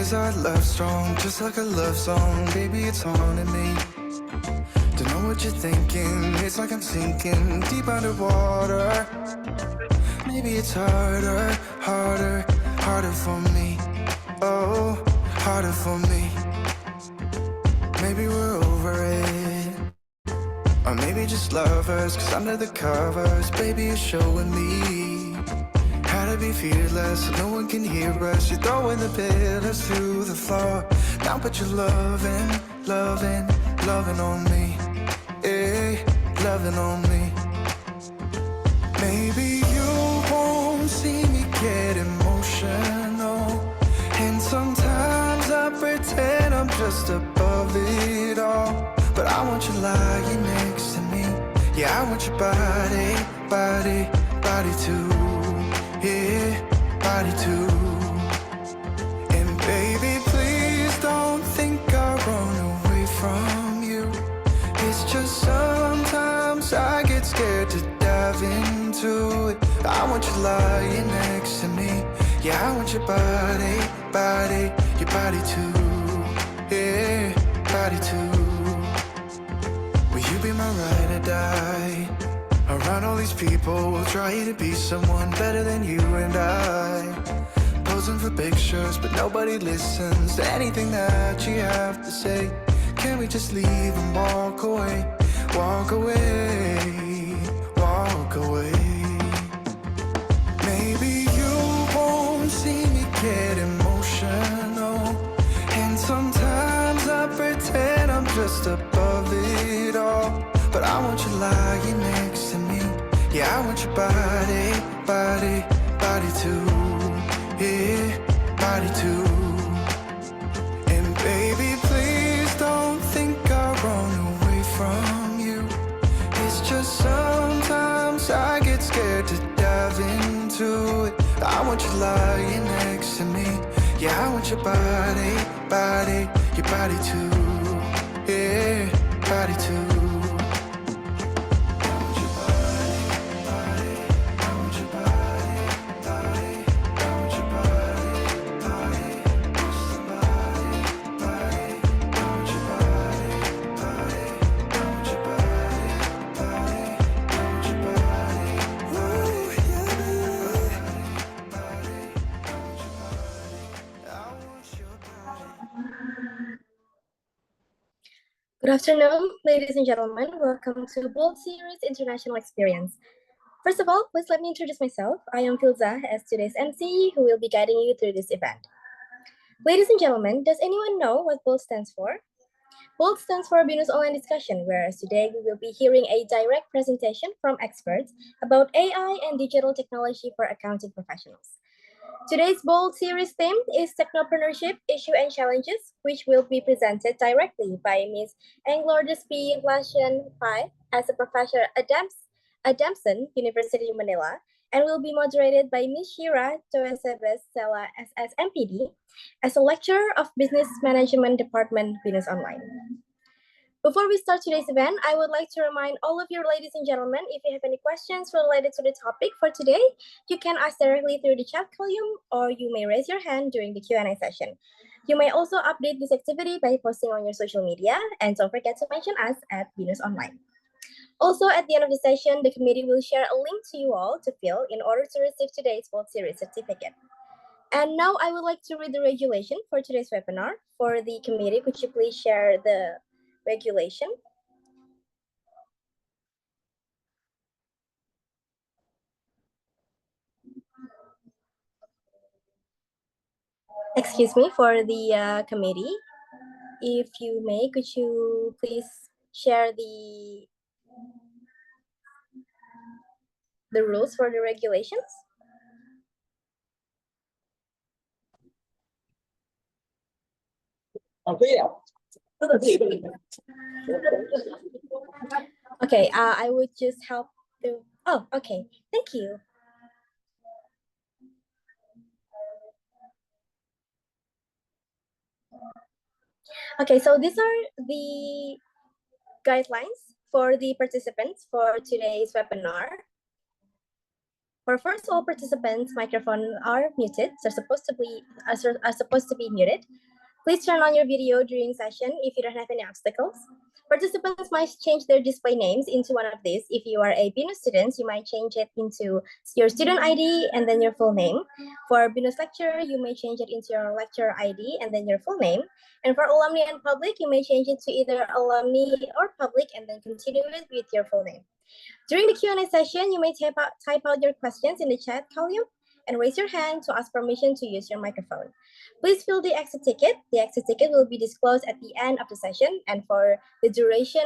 Is our love strong, just like a love song? Baby, it's haunting me. Don't know what you're thinking. It's like I'm sinking deep underwater. Maybe it's harder, harder, harder for me. Oh, harder for me. Maybe we're over it, or maybe just lovers. Cause under the covers, baby, you're showing me how to be fearless so no one can hear us. You're throwing the pillars to the floor. Now put your loving, loving, loving on me. Yeah, loving on me. Maybe you won't see me get emotional, and sometimes I pretend I'm just above it all. But I want you lying next to me. Yeah, I want your body, body, body too. Yeah, body too. And baby, please don't think I'll run away from you. It's just sometimes I get scared to dive into it. I want you lying next to me. Yeah, I want your body, body, your body too. Yeah, body too. Will you be my ride or die? Around all these people, we'll try to be someone better than you and I. Posing for pictures, but nobody listens to anything that you have to say. Can we just leave and walk away? Walk away, walk away. Maybe you won't see me get emotional, and sometimes I pretend I'm just above it all. But I want you lying next to me. Yeah, I want your body, body, body too. Yeah, body too. And baby, please don't think I'll run away from you. It's just sometimes I get scared to dive into it. I want you lying next to me. Yeah, I want your body, body, your body too. Yeah, body too. Good afternoon, ladies and gentlemen. Welcome to Bold Series International Experience. First of all, please let me introduce myself. I am Filza, as today's MC, who will be guiding you through this event. Ladies and gentlemen, does anyone know what BOLD stands for? BOLD stands for Binus Online Discussion, whereas today we will be hearing a direct presentation from experts about AI and digital technology for accounting professionals. Today's BOLD series theme is Technopreneurship, Issue and Challenges, which will be presented directly by Ms. Englordis P. Lashen Pai as a professor at Adamson University in Manila, and will be moderated by Ms. Shira Toesebes Sela SS MPD as a lecturer of Business Management Department, Binus Online. Before we start today's event, I would like to remind all of you, ladies and gentlemen, if you have any questions related to the topic for today, you can ask directly through the chat column, or you may raise your hand during the Q&A session. You may also update this activity by posting on your social media, and don't forget to mention us at Binus Online. Also, at the end of the session, the committee will share a link to you all to fill in order to receive today's BOLD Series certificate. And now I would like to read the regulation for today's webinar. For the committee, could you please share the regulation? Excuse me, for the committee, if you may, could you please share the rules for the regulations? Okay, I would just help to, oh, okay, thank you. Okay, so these are the guidelines for the participants for today's webinar. For first, all participants' microphones are muted. Are supposed to be muted. Please turn on your video during session if you don't have any obstacles. Participants might change their display names into one of these. If you are a BINUS student, you might change it into your student ID and then your full name. For BINUS lecturer, you may change it into your lecturer ID and then your full name. And for alumni and public, you may change it to either alumni or public and then continue it with your full name. During the Q&A session, you may type out your questions in the chat column and raise your hand to ask permission to use your microphone. Please fill the exit ticket. The exit ticket will be disclosed at the end of the session, and for the duration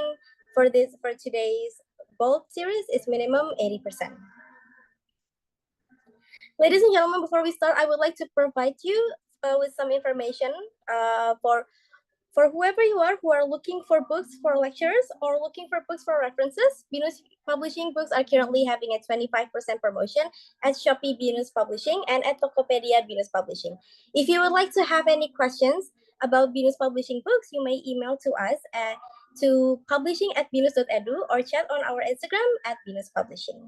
for today's bulk series is minimum 80%. Ladies and gentlemen, before we start, I would like to provide you with some information for whoever you are who are looking for books for lectures or looking for books for references. BINUS Publishing books are currently having a 25% promotion at Shopee BINUS Publishing and at Tokopedia BINUS Publishing. If you would like to have any questions about BINUS Publishing books, you may email to us to publishing@binus.edu or chat on our Instagram at BINUS Publishing.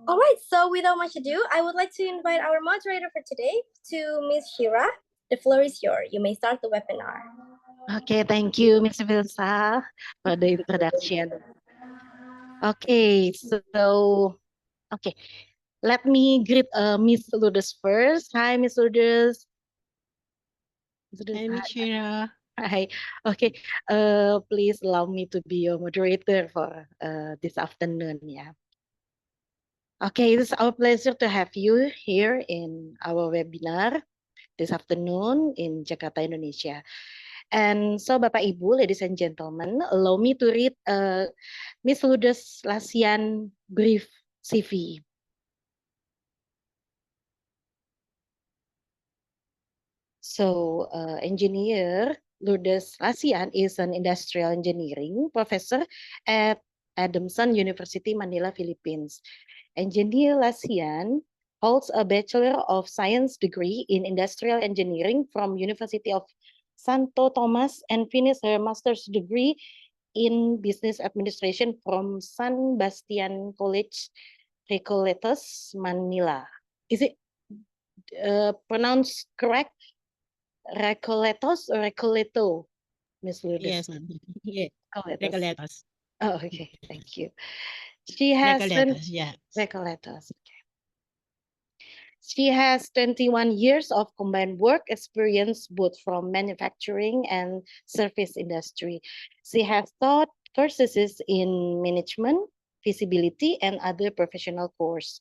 All right, so without much ado, I would like to invite our moderator for today to Ms. Shira. The floor is yours. You may start the webinar. Okay, thank you, Ms. Vilsa, for the introduction. Okay, okay, let me greet Miss Lourdes first. Hi, Miss Lourdes. Hi, Miss Shira. Hi. Okay, please allow me to be your moderator for this afternoon. Yeah. Okay, it's our pleasure to have you here in our webinar this afternoon in Jakarta, Indonesia. And so, Bapak Ibu, ladies and gentlemen, allow me to read Miss Lourdes Lasian brief CV. So, engineer Lourdes Lasian is an industrial engineering professor at Adamson University, Manila, Philippines. Engineer Lasian holds a Bachelor of Science degree in Industrial Engineering from University of Santo Tomas and finished her master's degree in Business Administration from San Bastian College, Recoletos, Manila. Is it pronounced correct? Recoletos or Recoleto, Ms. Lourdes? Yes, yeah. Recoletos. Oh, okay. Thank you. She has Recoletos, yeah. Recoletos. Okay. She has 21 years of combined work experience both from manufacturing and service industry. She has taught courses in management, feasibility, and other professional courses.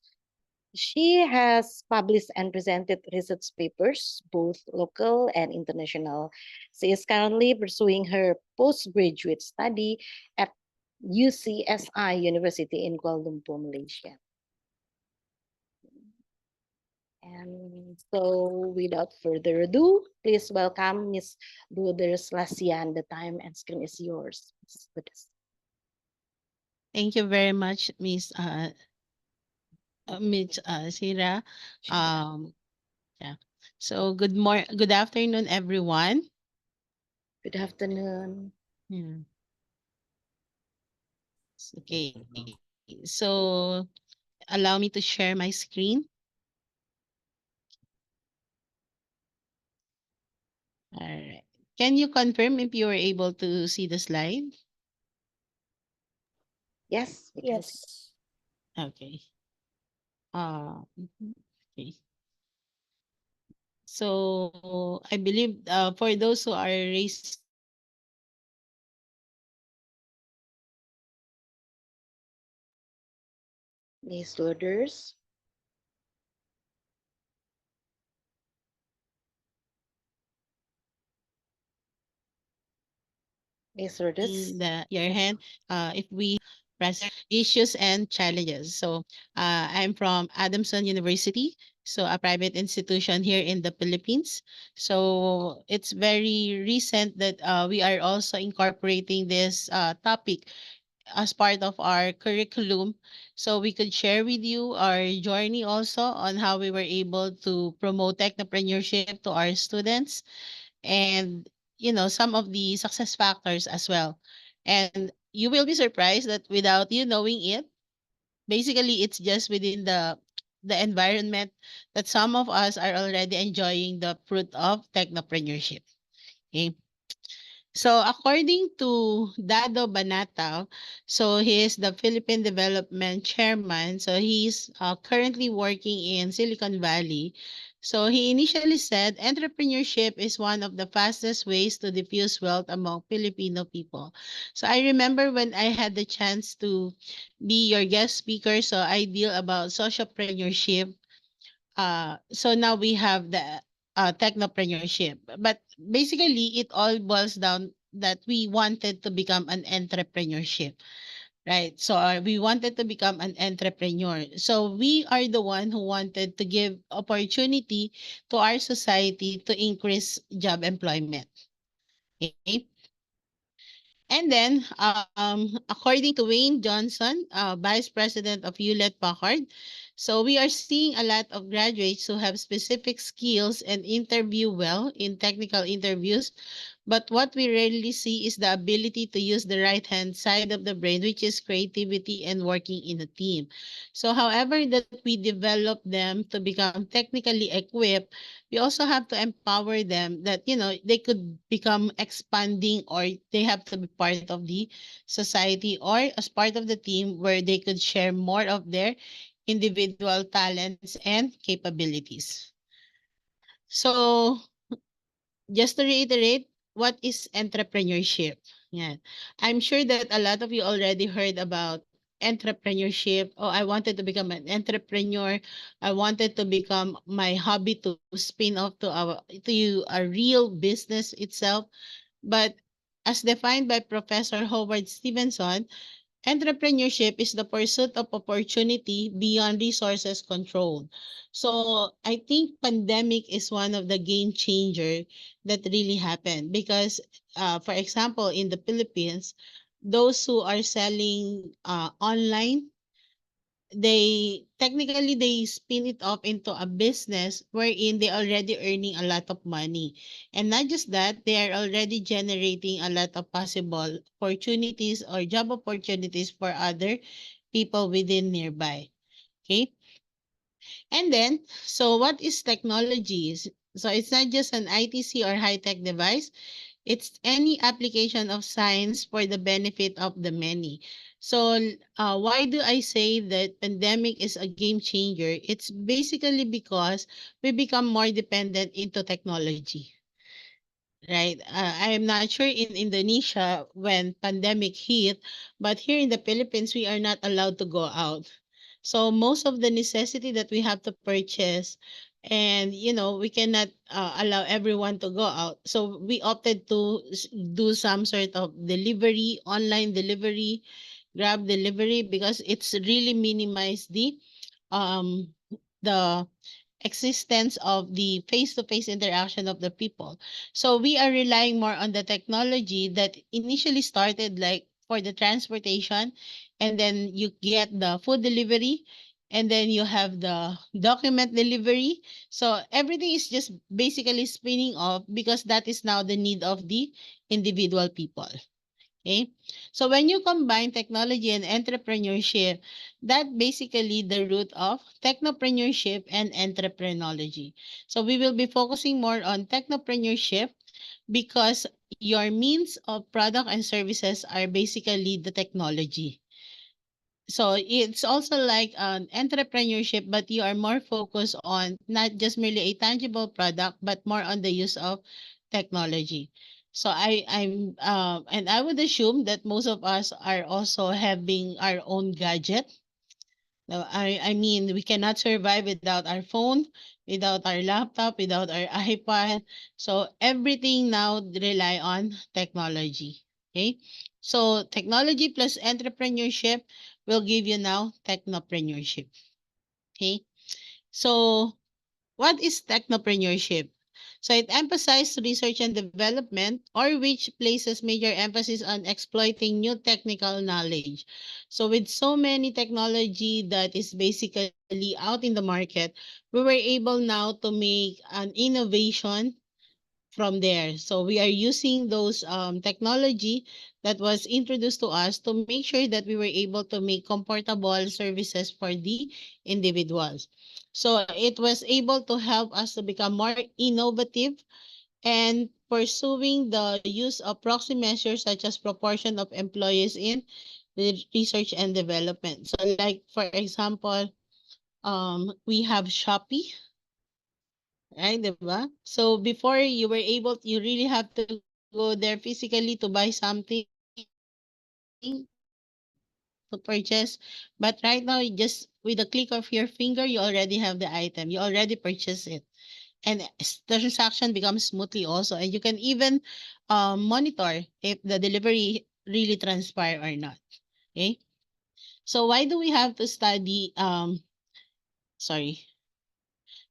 She has published and presented research papers, both local and international. She is currently pursuing her postgraduate study at UCSI University in Kuala Lumpur, Malaysia. And so without further ado, please welcome Ms. Lourdes Lasian. The time and screen is yours. Thank you very much, Miss Shira. Yeah. So good afternoon, everyone. Good afternoon. Yeah. Okay. So allow me to share my screen. All right. Can you confirm if you were able to see the slide? Yes. Yes. Okay. Okay. So I believe for those who are raised Ms. Lourdes. Ms. Lourdes. your hand, if we press issues and challenges. So I'm from Adamson University, so a private institution here in the Philippines. So it's very recent that we are also incorporating this topic as part of our curriculum, so we could share with you our journey also on how we were able to promote technopreneurship to our students, and some of the success factors as well. And you will be surprised that without you knowing it, basically it's just within the environment that some of us are already enjoying the fruit of technopreneurship. Okay. So according to Dado Banatao, so he is the Philippine Development Chairman. So he's currently working in Silicon Valley. So he initially said entrepreneurship is one of the fastest ways to diffuse wealth among Filipino people. So I remember when I had the chance to be your guest speaker, so I deal about socialpreneurship. So now we have the technopreneurship. But basically, it all boils down that we wanted to become an entrepreneurship, right? So we wanted to become an entrepreneur. So we are the one who wanted to give opportunity to our society to increase job employment. Okay. And then, according to Wayne Johnson, Vice President of Hewlett Packard, so we are seeing a lot of graduates who have specific skills and interview well in technical interviews. But what we rarely see is the ability to use the right hand side of the brain, which is creativity and working in a team. So, however, that we develop them to become technically equipped, we also have to empower them that they could become expanding, or they have to be part of the society or as part of the team where they could share more of their individual talents and capabilities. So just to reiterate, what is entrepreneurship? Yeah. I'm sure that a lot of you already heard about entrepreneurship. Oh, I wanted to become an entrepreneur. I wanted to become my hobby to spin off to a real business itself. But as defined by Professor Howard Stevenson, entrepreneurship is the pursuit of opportunity beyond resources control. So I think pandemic is one of the game changer that really happened because, for example, in the Philippines, those who are selling online, they spin it off into a business wherein they already earning a lot of money. And not just that, they are already generating a lot of possible opportunities or job opportunities for other people within nearby. Okay. And then, so what is technologies? So it's not just an ITC or high-tech device. It's any application of science for the benefit of the many. So, why do I say that pandemic is a game changer? It's basically because we become more dependent into technology, right? I'm not sure in Indonesia when pandemic hit, but here in the Philippines, we are not allowed to go out. So most of the necessity that we have to purchase, and we cannot allow everyone to go out. So we opted to do some sort of delivery, online delivery, grab delivery, because it's really minimized um the existence of the face-to-face interaction of the people. So we are relying more on the technology that initially started like for the transportation, and then you get the food delivery, and then you have the document delivery. So everything is just basically spinning off because that is now the need of the individual people. Okay. So when you combine technology and entrepreneurship, that basically the root of technopreneurship and entrepreneurology. So we will be focusing more on technopreneurship because your means of product and services are basically the technology. So it's also like an entrepreneurship, but you are more focused on not just merely a tangible product, but more on the use of technology. So and I would assume that most of us are also having our own gadget. No, I mean, we cannot survive without our phone, without our laptop, without our iPad. So everything now rely on technology. Okay. So technology plus entrepreneurship will give you now technopreneurship. Okay. So what is technopreneurship? So it emphasizes research and development, or which places major emphasis on exploiting new technical knowledge. So with so many technology that is basically out in the market, we were able now to make an innovation from there. So we are using those technology that was introduced to us to make sure that we were able to make comfortable services for the individuals. So it was able to help us to become more innovative and pursuing the use of proxy measures such as proportion of employees in the research and development. So like for example, we have Shopee, right, diba? So before you were able, you really have to go there physically to buy something to purchase. But right now, you just with the click of your finger, you already have the item. You already purchase it. And transaction becomes smoothly also. And you can even monitor if the delivery really transpire or not. Okay. So why do we have to study sorry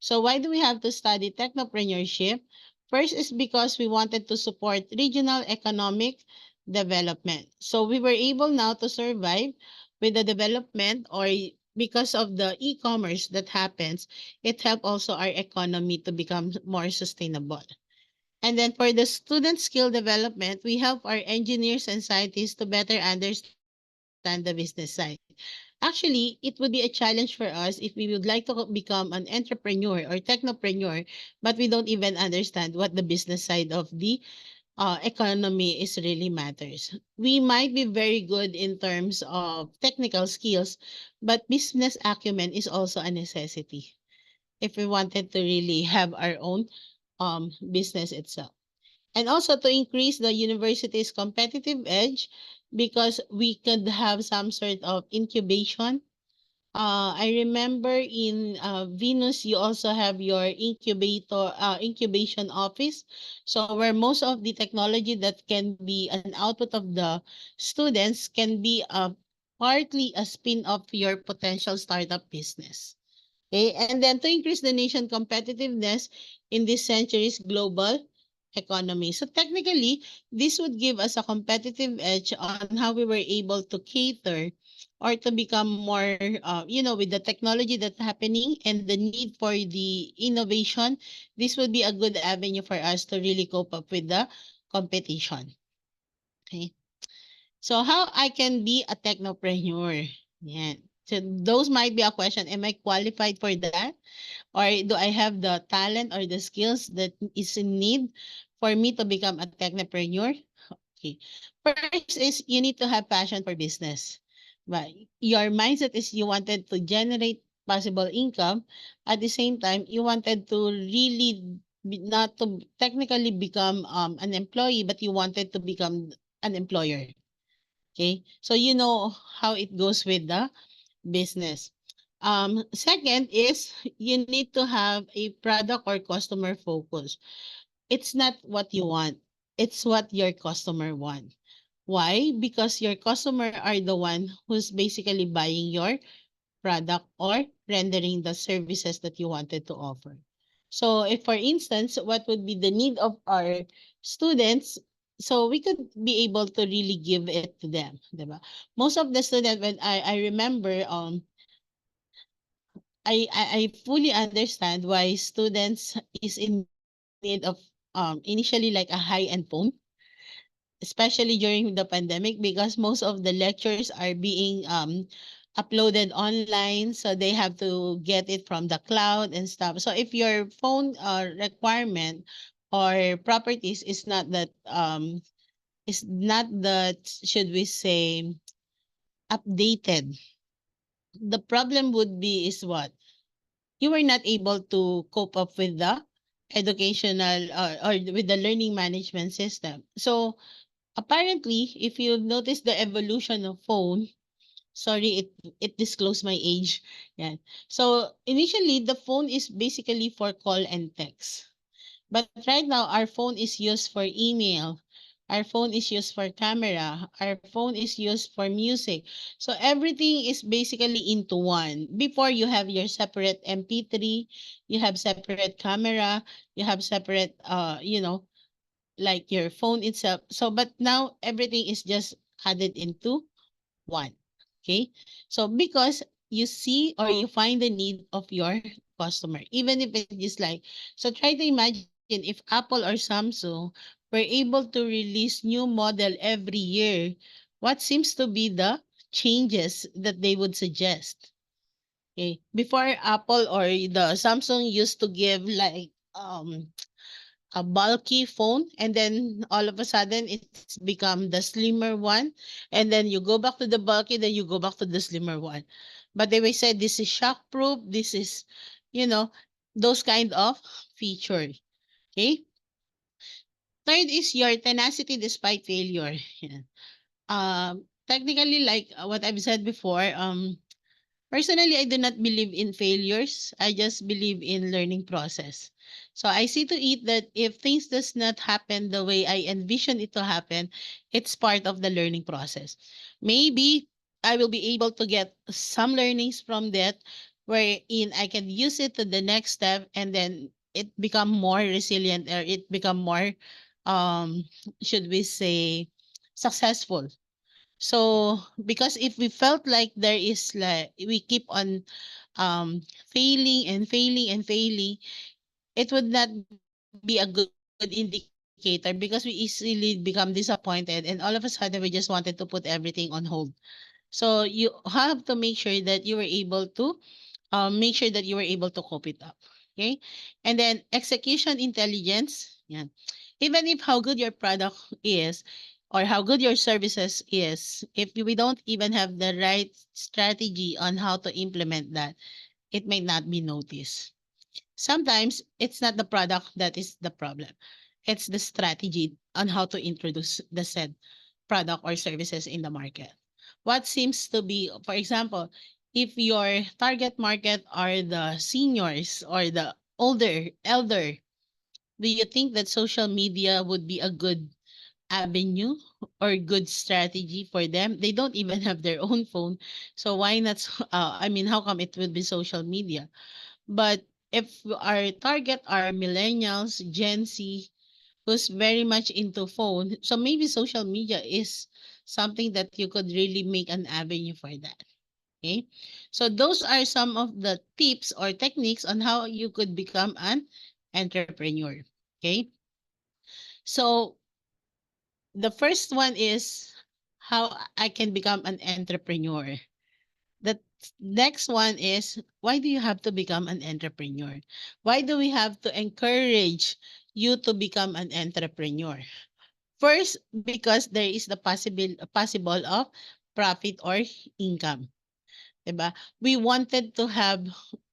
So why do we have to study technopreneurship? First is because we wanted to support regional economic development. So we were able now to survive with the development or because of the e-commerce that happens, it helped also our economy to become more sustainable. And then for the student skill development, we help our engineers and scientists to better understand the business side. Actually, it would be a challenge for us if we would like to become an entrepreneur or technopreneur, but we don't even understand what the business side of the economy is really matters. We might be very good in terms of technical skills, but business acumen is also a necessity if we wanted to really have our own business itself. And also to increase the university's competitive edge because we could have some sort of incubation. I remember in Venus, you also have your incubation office. So where most of the technology that can be an output of the students can be partly a spin of your potential startup business. Okay, and then to increase the nation competitiveness in this century's global economy. So technically, this would give us a competitive edge on how we were able to cater or to become more, with the technology that's happening and the need for the innovation. This would be a good avenue for us to really cope up with the competition. Okay. So how I can be a technopreneur? Yeah. So those might be a question. Am I qualified for that? Or do I have the talent or the skills that is in need for me to become a technopreneur? Okay. First is you need to have passion for business. But your mindset is you wanted to generate possible income. At the same time, you wanted to really not to technically become an employee, but you wanted to become an employer. Okay. So you know how it goes with the business. Second is you need to have a product or customer focus. It's not what you want. It's what your customer want. Why? Because your customer are the one who's basically buying your product or rendering the services that you wanted to offer. So if for instance, what would be the need of our students, so we could be able to really give it to them, diba? Most of the students when I remember I fully understand why students is in need of initially like a high-end phone, especially during the pandemic because most of the lectures are being uploaded online, so they have to get it from the cloud and stuff. So if your phone requirement or properties is not that should we say updated, the problem would be is what you were not able to cope up with the educational or with the learning management system. So apparently, if you notice the evolution of phone, sorry, it disclosed my age. Yeah. So initially, the phone is basically for call and text. But right now, our phone is used for email. Our phone is used for camera. Our phone is used for music. So everything is basically into one. Before you have your separate MP3, you have separate camera, you have separate like your phone itself. So but now everything is just added into one. Okay? So because you see or you find the need of your customer, even if it is like, so try to imagine if Apple or Samsung were able to release new model every year, what seems to be the changes that they would suggest? Okay. Before Apple or the Samsung used to give like a bulky phone, and then all of a sudden it's become the slimmer one, and then you go back to the bulky, then you go back to the slimmer one. But they will say this is shock proof, this is, you know, those kind of feature. Okay. Third is your tenacity despite failure. Yeah. Technically, like what I've said before, personally, I do not believe in failures. I just believe in learning process. So I see to it that if things does not happen the way I envision it to happen, it's part of the learning process. Maybe I will be able to get some learnings from that, wherein I can use it to the next step, and then it become more resilient, or it become more, um, should we say, successful. So because if we felt like there is like we keep on failing and failing and failing, it would not be a good indicator, because we easily become disappointed, and all of a sudden we just wanted to put everything on hold. So you have to make sure that you were able to make sure that you were able to cope it up. Okay. And then execution intelligence. Yeah. Even if how good your product is, or how good your services is, if we don't even have the right strategy on how to implement that, it may not be noticed. Sometimes it's not the product that is the problem. It's the strategy on how to introduce the said product or services in the market. What seems to be, for example, if your target market are the seniors or the elder, do you think that social media would be a good avenue or good strategy for them? They don't even have their own phone. So why not, I mean, how come it would be social media? But if our target are millennials, Gen Z, who's very much into phone, so maybe social media is something that you could really make an avenue for that. Okay. So those are some of the tips or techniques on how you could become an entrepreneur. Okay. So the first one is how I can become an entrepreneur. The next one is, why do you have to become an entrepreneur? Why do we have to encourage you to become an entrepreneur? First, because there is the possible of profit or income. Diba? We wanted to have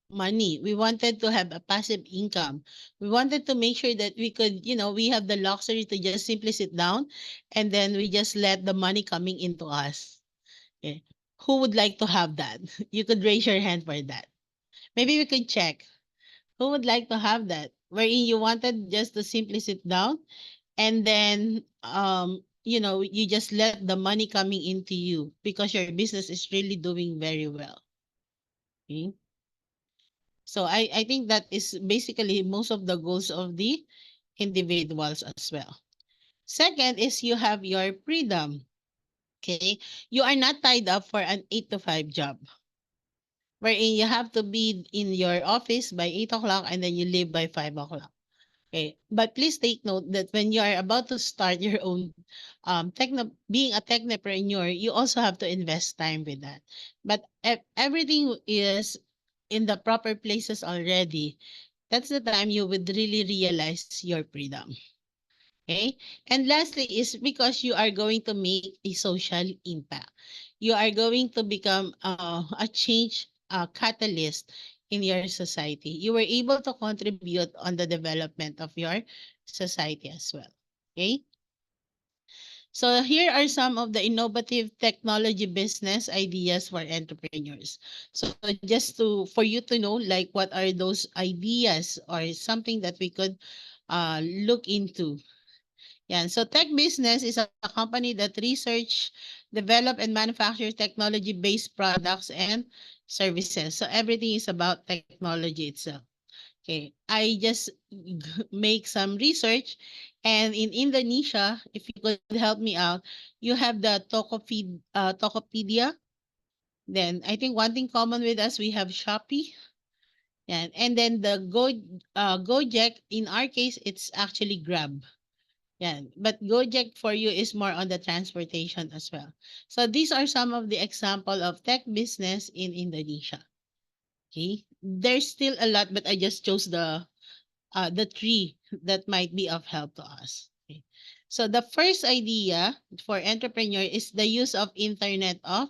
money. We wanted to have a passive income. We wanted to make sure that we could, we have the luxury to just simply sit down, and then we just let the money coming into us. Okay. Who would like to have that? You could raise your hand for that. Maybe we could check. Who would like to have that? Wherein you wanted just to simply sit down, and then you just let the money coming into you because your business is really doing very well. Okay? So I think that is basically most of the goals of the individuals as well. Second is you have your freedom. Okay? You are not tied up for an 8 to 5 job, wherein you have to be in your office by 8 o'clock and then you leave by 5 o'clock. Okay. But please take note that when you are about to start your own being a technopreneur, you also have to invest time with that. But everything is in the proper places already. That's the time you would really realize your freedom. Okay. And lastly is because you are going to make a social impact. You are going to become a change catalyst in your society. You were able to contribute on the development of your society as well. Okay. So here are some of the innovative technology business ideas for entrepreneurs. So just for you to know, like, what are those ideas or something that we could look into. Yeah, so tech business is a company that research, develop, and manufacture technology-based products and services. So everything is about technology itself. Okay, I just make some research, and in Indonesia, if you could help me out, you have the Tokopedia. Then I think one thing common with us, we have Shopee, Yeah. And then the Gojek, in our case, it's actually Grab. Yeah. But Gojek for you is more on the transportation as well. So these are some of the example of tech business in Indonesia. Okay. There's still a lot, but I just chose the three that might be of help to us. Okay. So the first idea for entrepreneur is the use of Internet of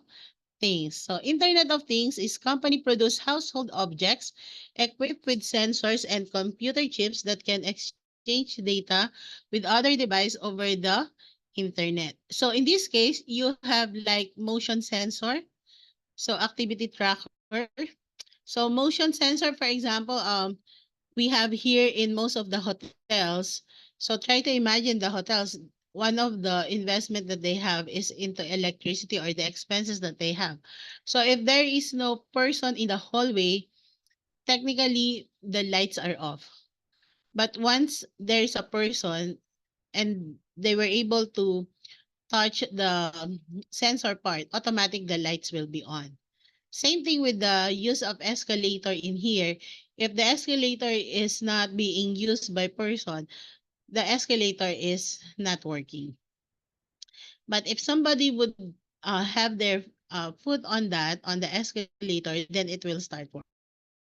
Things. So Internet of Things is company produce household objects equipped with sensors and computer chips that can exchange data with other device over the internet. So in this case, you have like motion sensor, so activity tracker. So motion sensor, for example, we have here in most of the hotels. So try to imagine the hotels. One of the investment that they have is into electricity or the expenses that they have. So if there is no person in the hallway, technically the lights are off. But once there's a person and they were able to touch the sensor part, automatic the lights will be on. Same thing with the use of escalator in here. If the escalator is not being used by person, the escalator is not working. But if somebody would have their foot on that, on the escalator, then it will start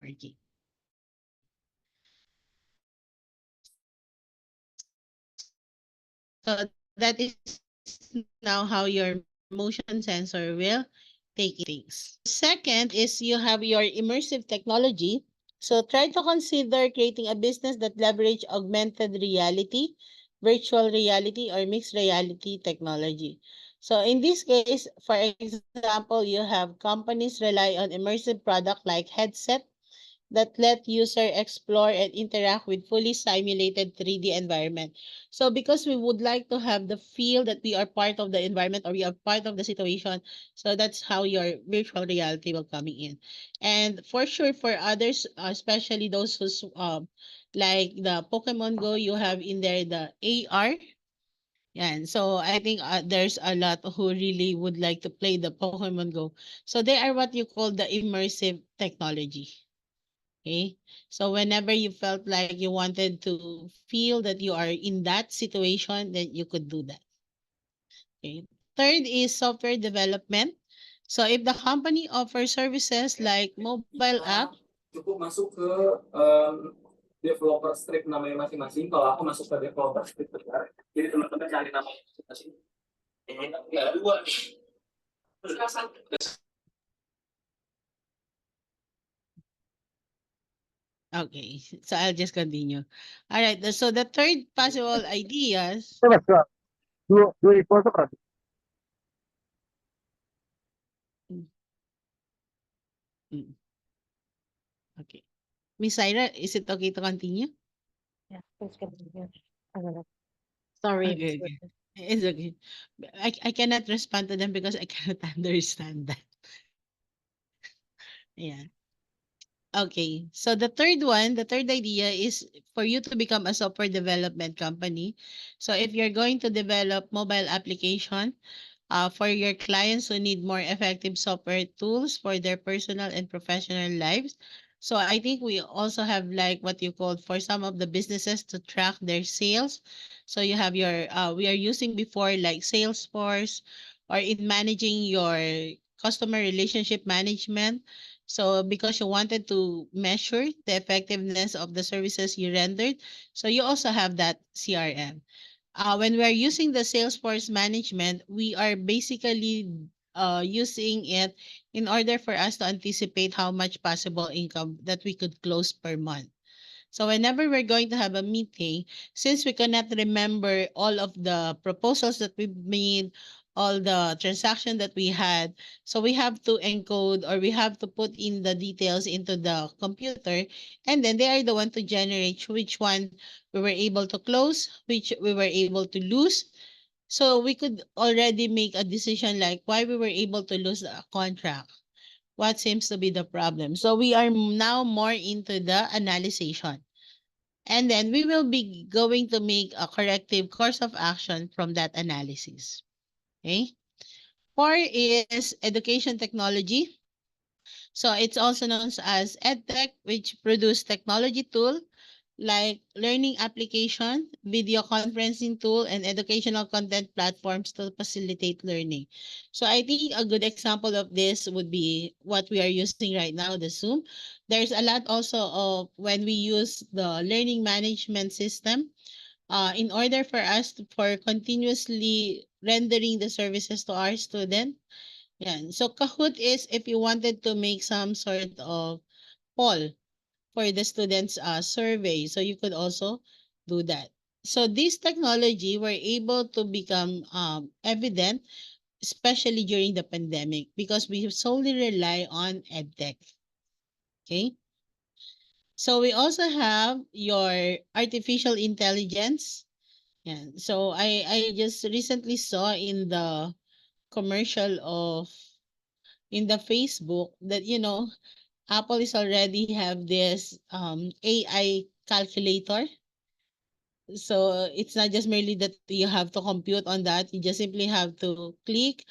working. So that is now how your motion sensor will take in things. Second is you have your immersive technology. So try to consider creating a business that leverage augmented reality, virtual reality, or mixed reality technology. So in this case, for example, you have companies rely on immersive product like headset that let user explore and interact with fully simulated 3D environment. So because we would like to have the feel that we are part of the environment or we are part of the situation, so that's how your virtual reality will coming in. And for sure for others, especially those who's like the Pokemon Go, you have in there the AR. And so I think there's a lot who really would like to play the Pokemon Go. So they are what you call the immersive technology. Okay. So whenever you felt like you wanted to feel that you are in that situation, then you could do that. Okay. Third is software development. So if the company offers services like mobile app, Cukup masuk ke developer script namanya masing-masing. Kalau aku masuk ke developer script bentar. Jadi teman-teman cari namanya masing-masing. Ini ada dua. okay. So I'll just continue. All right. So the third possible ideas. Mas, dua equal to berapa? Mm, okay. Miss Ira, is it okay to continue? Yeah, please continue. Sorry, Okay, Miss okay. Wilson. It's okay. I cannot respond to them because I cannot understand that. Yeah. Okay. So the third one, the third idea is for you to become a software development company. So if you're going to develop mobile application, for your clients who need more effective software tools for their personal and professional lives. So I think we also have like what you call for some of the businesses to track their sales. So you have your we are using before like Salesforce or in managing your customer relationship management. So because you wanted to measure the effectiveness of the services you rendered, so you also have that CRM. When we're using the Salesforce management, we are basically using it in order for us to anticipate how much possible income that we could close per month. So whenever we're going to have a meeting, since we cannot remember all of the proposals that we made, all the transaction that we had, so we have to encode or we have to put in the details into the computer, and then they are the one to generate which one we were able to close, which we were able to lose. So we could already make a decision like why we were able to lose a contract. What seems to be the problem? So we are now more into the analysis. And then we will be going to make a corrective course of action from that analysis. Okay. Four is education technology. So it's also known as EdTech, which produce technology tool like learning application, video conferencing tool, and educational content platforms to facilitate learning. So I think a good example of this would be what we are using right now, the Zoom. There's a lot also of when we use the learning management system in order for us for continuously rendering the services to our student. Yeah. So Kahoot is if you wanted to make some sort of poll for the students survey. So you could also do that. So this technology were able to become evident, especially during the pandemic, because we solely rely on EdTech. Okay. So we also have your artificial intelligence. Yeah. So I just recently saw in the commercial of in the Facebook that Apple is already have this AI calculator. So it's not just merely that you have to compute on that. You just simply have to click,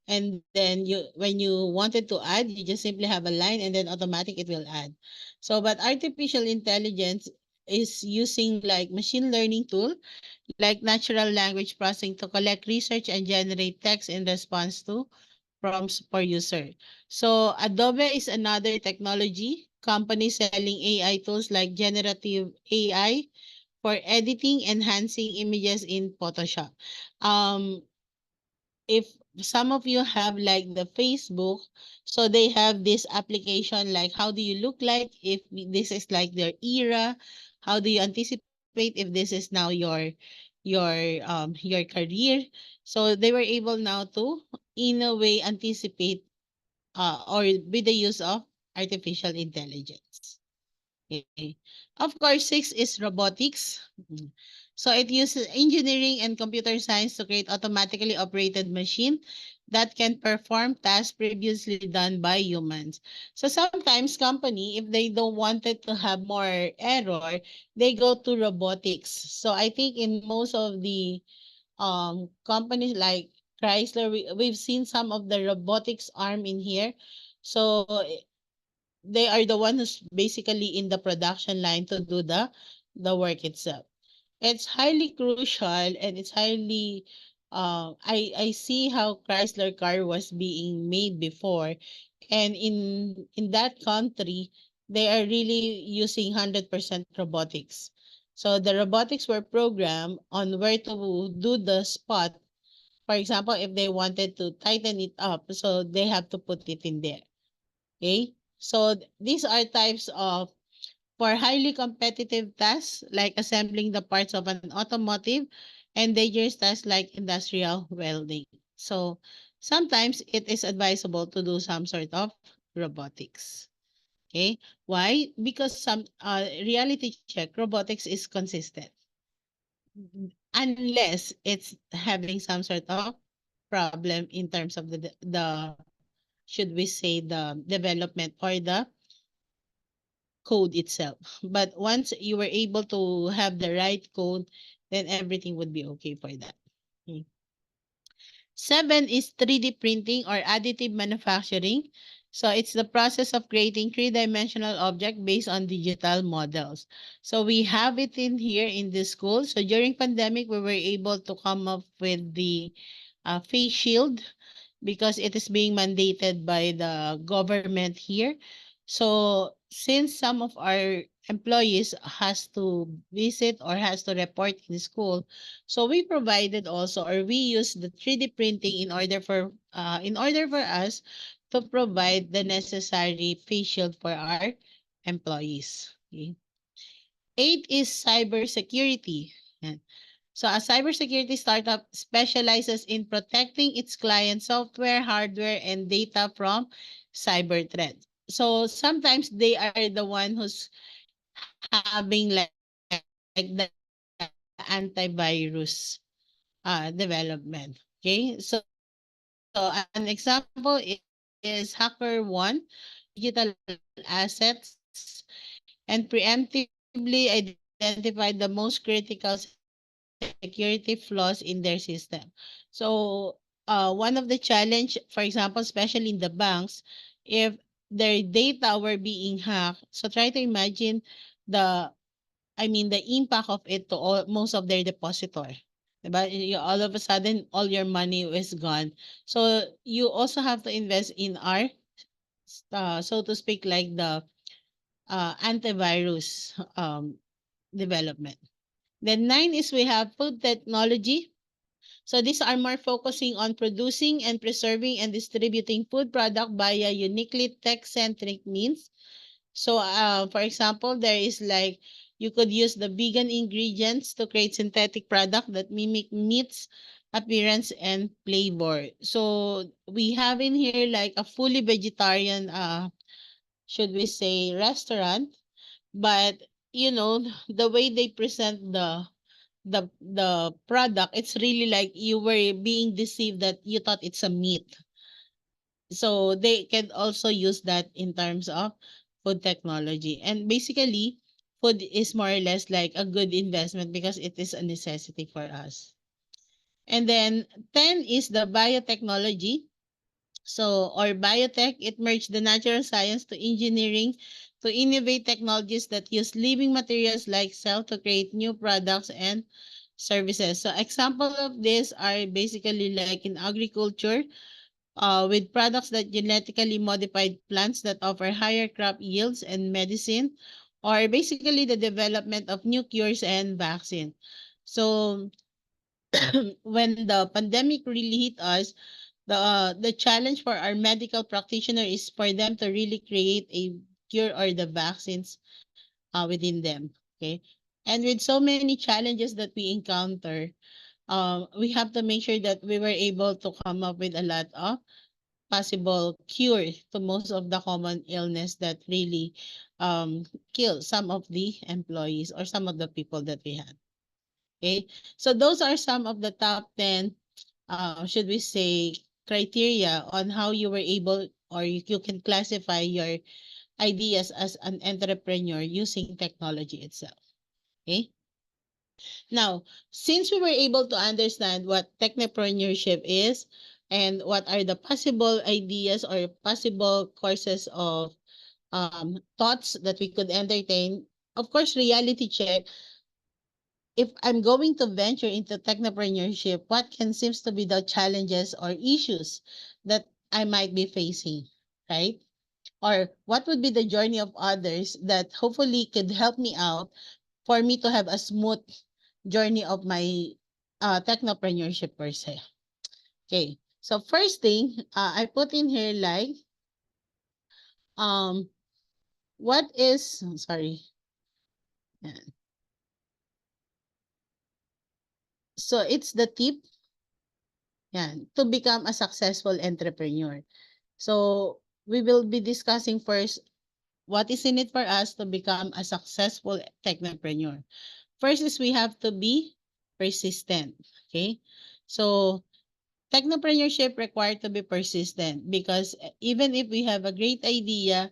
and then when you wanted to add, you just simply have a line and then automatic it will add. So but artificial intelligence is using like machine learning tool like natural language processing to collect research and generate text in response to prompts per user. So Adobe is another technology company selling AI tools like generative AI for editing, enhancing images in Photoshop. Um, if some of you have like the Facebook, so they have this application like how do you look like if this is like their era, how do you anticipate if this is now your career. So they were able now to in a way anticipate or with the use of artificial intelligence. Okay. Of course, six is robotics. Mhm. So it uses engineering and computer science to create automatically operated machine that can perform tasks previously done by humans. So sometimes company, if they don't want it to have more error, they go to robotics. So I think in most of the companies like Chrysler, we've seen some of the robotics arm in here. So they are the one who's basically in the production line to do the work itself. It's highly crucial and it's highly I see how Chrysler car was being made before, and in that country they are really using 100% robotics. So the robotics were programmed on where to do the spot. For example, if they wanted to tighten it up, so they have to put it in there. Okay? So these are types of for highly competitive tasks like assembling the parts of an automotive and dangerous tasks like industrial welding. So sometimes it is advisable to do some sort of robotics. Okay? Why? Because some reality check robotics is consistent unless it's having some sort of problem in terms of the should we say the development or the code itself. But once you were able to have the right code, then everything would be okay for that. Okay. Seven is 3D printing or additive manufacturing. So it's the process of creating three-dimensional object based on digital models. So we have it in here in this school. So during pandemic, we were able to come up with the face shield because it is being mandated by the government here. So since some of our employees has to visit or has to report in school, so we provided also or we use the 3D printing in order for us to provide the necessary face shield for our employees. Okay. Eight is cybersecurity. Yan. So a cybersecurity startup specializes in protecting its client software, hardware, and data from cyber threats. So sometimes they are the one who's having like the antivirus development. Okay, so an example is HackerOne, digital assets, and preemptively identify the most critical security flaws in their system. So one of the challenge, for example, especially in the banks, if their data were being hacked. So try to imagine the, the impact of it to most of their depositor. Diba? All of a sudden, all your money is gone. So you also have to invest in our, so to speak, like the antivirus development. Then 9 is we have food technology. So these are more focusing on producing and preserving and distributing food product via uniquely tech-centric means. So for example, there is like you could use the vegan ingredients to create synthetic product that mimic meat's appearance and flavor. So we have in here like a fully vegetarian should we say restaurant, but the way they present the product, it's really like you were being deceived that you thought it's a meat. So they can also use that in terms of food technology. And basically, food is more or less like a good investment because it is a necessity for us. And then 10 is the biotechnology. So, or biotech, it merged the natural science to engineering to innovate technologies that use living materials like cell to create new products and services. So, example of this are basically like in agriculture, with products that genetically modified plants that offer higher crop yields and medicine, or basically the development of new cures and vaccine. So, when the pandemic really hit us, the challenge for our medical practitioner is for them to really create a cure or the vaccines within them. Okay. And with so many challenges that we encounter, we have to make sure that we were able to come up with a lot of possible cure to most of the common illness that really kill some of the employees or some of the people that we had. Okay. So those are some of the top 10 should we say, criteria on how you were able or you can classify your ideas as an entrepreneur using technology itself. Okay. Now, since we were able to understand what technopreneurship is and what are the possible ideas or possible courses of thoughts that we could entertain, of course, reality check, if I'm going to venture into technopreneurship, what can seems to be the challenges or issues that I might be facing, right? Or what would be the journey of others that hopefully could help me out for me to have a smooth journey of my technopreneurship per se. Okay, so first thing, I put in here like, um, what is, sorry. Yan. So it's the tip to become a successful entrepreneur. So we will be discussing first what is in it for us to become a successful technopreneur. First is we have to be persistent. Okay. So technopreneurship required to be persistent because even if we have a great idea,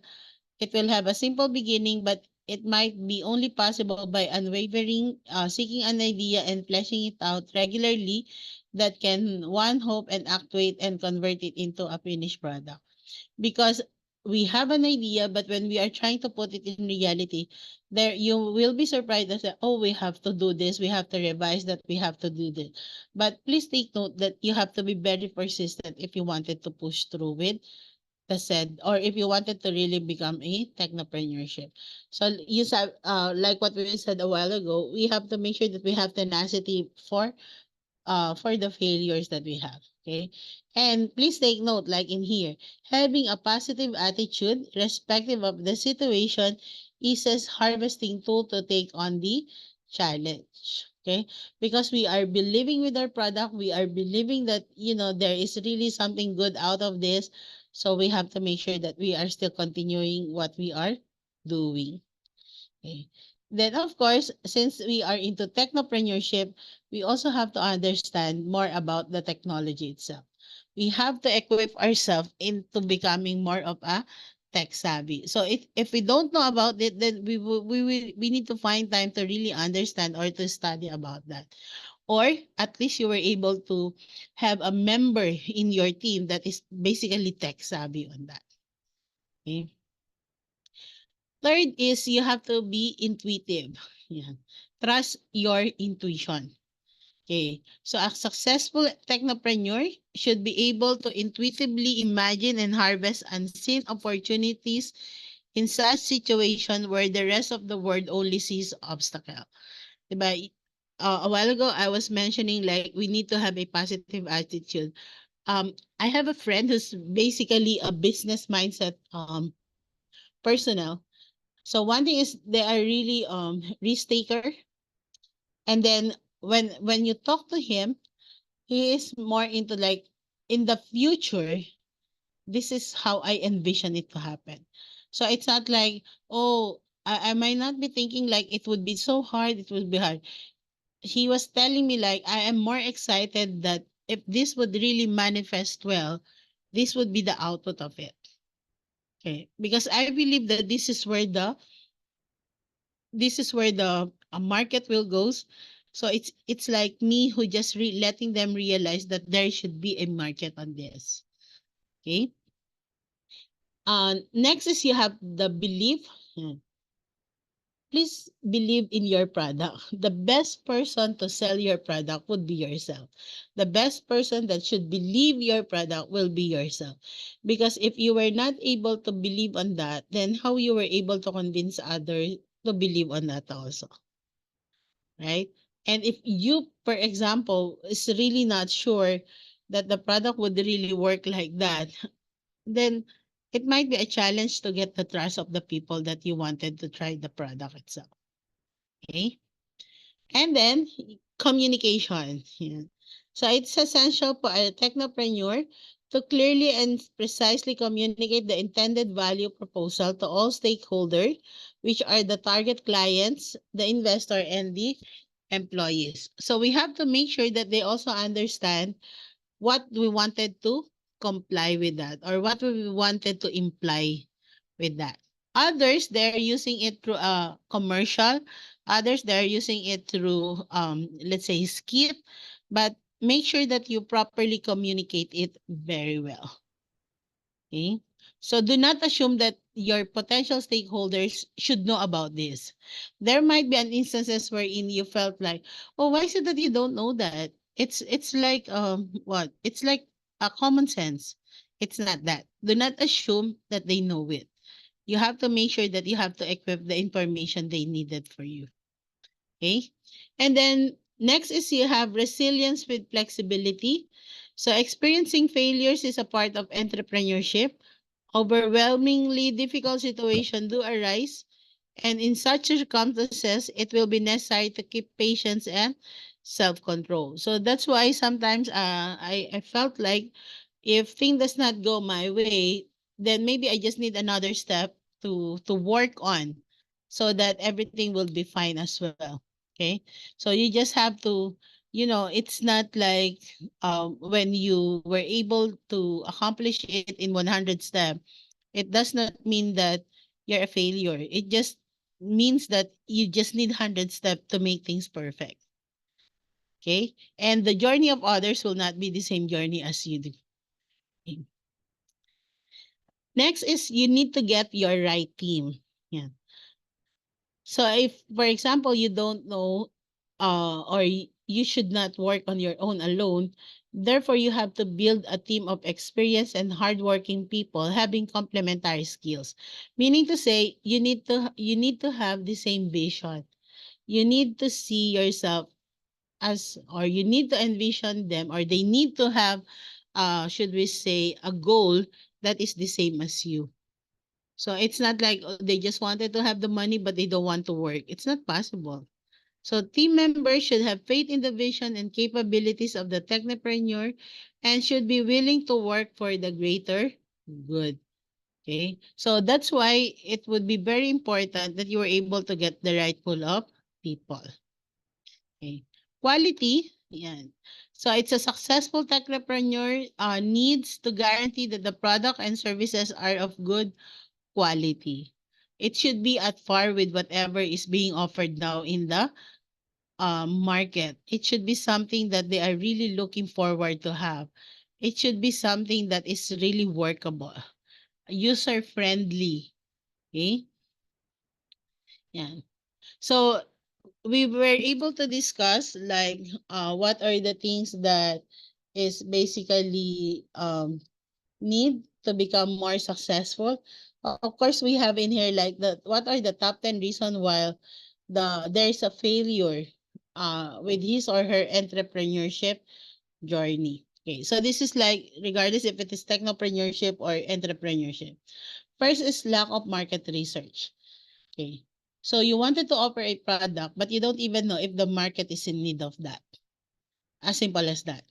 it will have a simple beginning, but it might be only possible by unwavering seeking an idea and fleshing it out regularly that can one hope and actuate and convert it into a finished product. Because we have an idea, but when we are trying to put it in reality, there you will be surprised that oh, we have to do this, we have to revise that, we have to do this. But please take note that you have to be very persistent if you wanted to push through with the said, or if you wanted to really become a technopreneurship. So you said, like what we said a while ago, we have to make sure that we have tenacity for the failures that we have. Okay. And please take note, like in here, having a positive attitude, respective of the situation, is a harvesting tool to take on the challenge. Okay. Because we are believing with our product, we are believing that, there is really something good out of this. So we have to make sure that we are still continuing what we are doing. Okay. Then, of course, since we are into technopreneurship, we also have to understand more about the technology itself. We have to equip ourselves into becoming more of a tech savvy. So if we don't know about it, then we need to find time to really understand or to study about that. Or at least you were able to have a member in your team that is basically tech savvy on that. Okay. Third is you have to be intuitive. Yeah. Trust your intuition. Okay. So a successful technopreneur should be able to intuitively imagine and harvest unseen opportunities in such situation where the rest of the world only sees obstacle. Diba? A while ago, I was mentioning like we need to have a positive attitude. I have a friend who's basically a business mindset personnel. So one thing is they are really risk taker, and then when you talk to him, he is more into like in the future, this is how I envision it to happen. So it's not like, oh, I might not be thinking like it would be so hard, it would be hard. He was telling me like I am more excited that if this would really manifest well, this would be the output of it. Okay. Because I believe that this is where the market will goes. So it's like me who just letting them realize that there should be a market on this. Okay. Next is you have the belief. Hmm. Please believe in your product. The best person to sell your product would be yourself. The best person that should believe your product will be yourself. Because if you were not able to believe on that, then how you were able to convince others to believe on that also, right? And if you, for example, is really not sure that the product would really work like that, then it might be a challenge to get the trust of the people that you wanted to try the product itself. Okay. And then communication. Yeah. So it's essential for a technopreneur to clearly and precisely communicate the intended value proposal to all stakeholders, which are the target clients, the investor, and the employees. So we have to make sure that they also understand what we wanted to comply with that or what we wanted to imply with that. Others, they're using it through a commercial. Others, they're using it through, let's say, skit. But make sure that you properly communicate it very well. Okay? So do not assume that your potential stakeholders should know about this. There might be an instances wherein you felt like, oh, why is it that you don't know that? It's like what? It's like a common sense. It's not that. Do not assume that they know it. You have to make sure that you have to equip the information they needed for you. Okay. And then next is you have resilience with flexibility. So experiencing failures is a part of entrepreneurship. Overwhelmingly difficult situations do arise, and in such circumstances, it will be necessary to keep patience and self-control. So that's why sometimes I felt like if thing does not go my way, then maybe I just need another step to work on so that everything will be fine as well. Okay. So you just have to, it's not like when you were able to accomplish it in 100 steps, it does not mean that you're a failure. It just means that you just need 100 steps to make things perfect. Okay. And the journey of others will not be the same journey as you do. Okay. Next is you need to get your right team. Yeah. So if, for example, you don't know, or you should not work on your own alone, therefore you have to build a team of experienced and hardworking people having complementary skills. Meaning to say, you need to have the same vision. You need to see yourself as, or you need to envision them, or they need to have, should we say, a goal that is the same as you. So it's not like they just wanted to have the money, but they don't want to work. It's not possible. So team members should have faith in the vision and capabilities of the technopreneur and should be willing to work for the greater good. Okay. So that's why it would be very important that you are able to get the right pool of people. Okay. Quality. Yan. So it's a successful technopreneur needs to guarantee that the product and services are of good quality. It should be at par with whatever is being offered now in the market. It should be something that they are really looking forward to have. It should be something that is really workable. user-friendly. Okay? Yeah. So we were able to discuss like what are the things that is basically need to become more successful. Of course, we have in here like what are the top 10 reasons why there's a failure with his or her entrepreneurship journey. Okay, so this is like regardless if it is technopreneurship or entrepreneurship. First is lack of market research. Okay. So you wanted to offer a product, but you don't even know if the market is in need of that. As simple as that.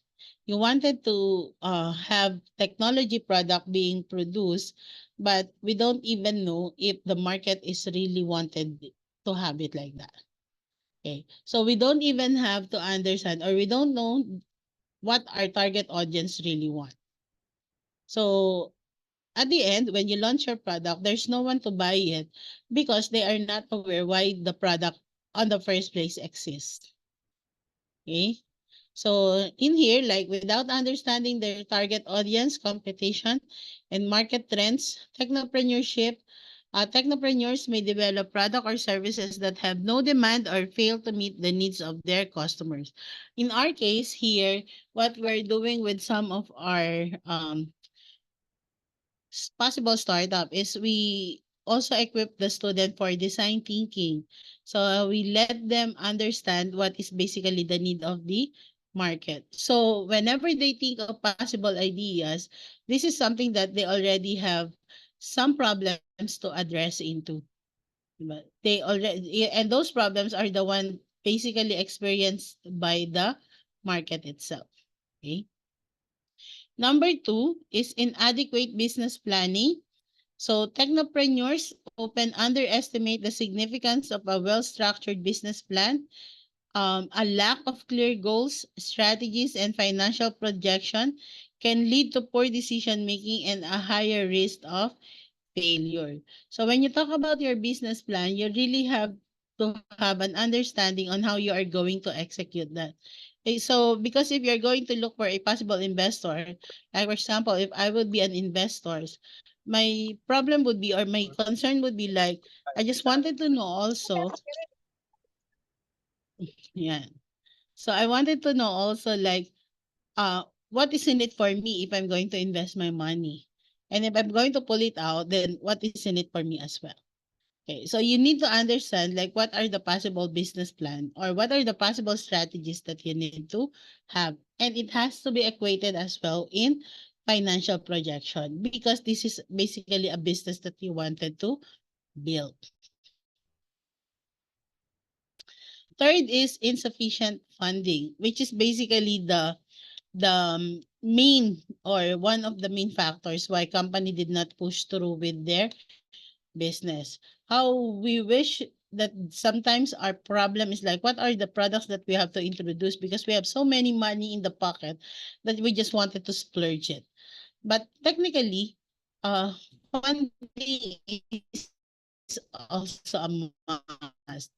You wanted to have technology product being produced, but we don't even know if the market is really wanted to have it like that. Okay. So we don't even have to understand or we don't know what our target audience really want. So at the end, when you launch your product, there's no one to buy it because they are not aware why the product on the first place exists. Okay? So in here, like without understanding their target audience, competition, and market trends, technopreneurs may develop product or services that have no demand or fail to meet the needs of their customers. In our case here, what we're doing with some of our possible startup is we also equip the student for design thinking. So we let them understand what is basically the need of the market. So whenever they think of possible ideas, this is something that they already have some problems to address into. But they already and those problems are the one basically experienced by the market itself. Okay. Number two is inadequate business planning. So technopreneurs often underestimate the significance of a well-structured business plan. A lack of clear goals, strategies, and financial projection can lead to poor decision making and a higher risk of failure. So when you talk about your business plan, you really have to have an understanding on how you are going to execute that. So because if you're going to look for a possible investor, like for example, if I would be an investor, my problem would be or my concern would be like, I just wanted to know also, yeah. So I wanted to know also like, what is in it for me if I'm going to invest my money? And if I'm going to pull it out, then what is in it for me as well? Okay, so you need to understand like what are the possible business plan or what are the possible strategies that you need to have. And it has to be equated as well in financial projection because this is basically a business that you wanted to build. Third is insufficient funding, which is basically the main or one of the main factors why company did not push through with their business. How we wish that sometimes our problem is like, what are the products that we have to introduce because we have so many money in the pocket that we just wanted to splurge it. But technically, funding is also a must.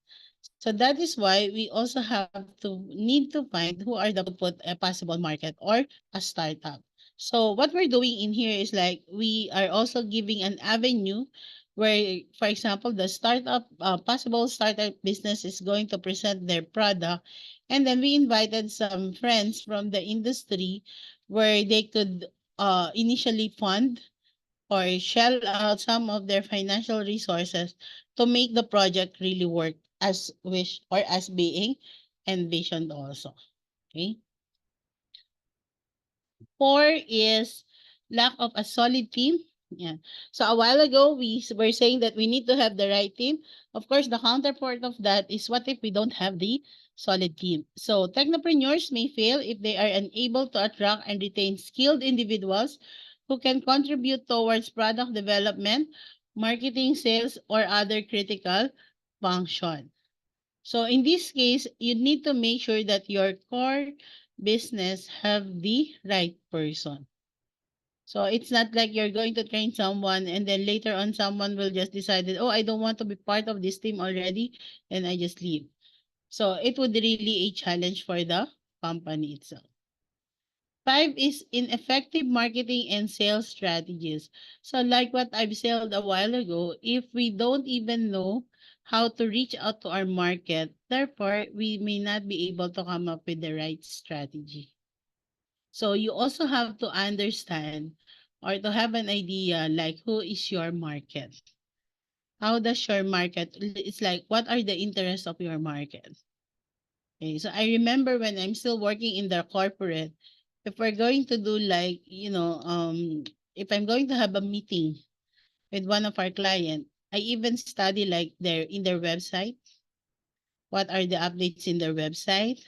So that is why we also have to need to find who are the put a possible market or a startup. So what we're doing in here is like we are also giving an avenue where, for example, the startup possible startup business is going to present their product, and then we invited some friends from the industry where they could initially fund or shell out some of their financial resources to make the project really work as wish or as being envisioned also. Okay. Four is lack of a solid team. Yeah. So a while ago, we were saying that we need to have the right team. Of course, the counterpart of that is what if we don't have the solid team? So technopreneurs may fail if they are unable to attract and retain skilled individuals who can contribute towards product development, marketing, sales, or other critical function. So in this case, you need to make sure that your core business have the right person. So it's not like you're going to train someone and then later on someone will just decide that, oh, I don't want to be part of this team already and I just leave. So it would really a challenge for the company itself. 5 is ineffective marketing and sales strategies. So like what I've said a while ago, if we don't even know how to reach out to our market, therefore we may not be able to come up with the right strategy. So you also have to understand or to have an idea like who is your market. How does your market, it's like what are the interests of your market? Okay, so I remember when I'm still working in the corporate, if we're going to do like, if I'm going to have a meeting with one of our client, I even study like their website. What are the updates in their website?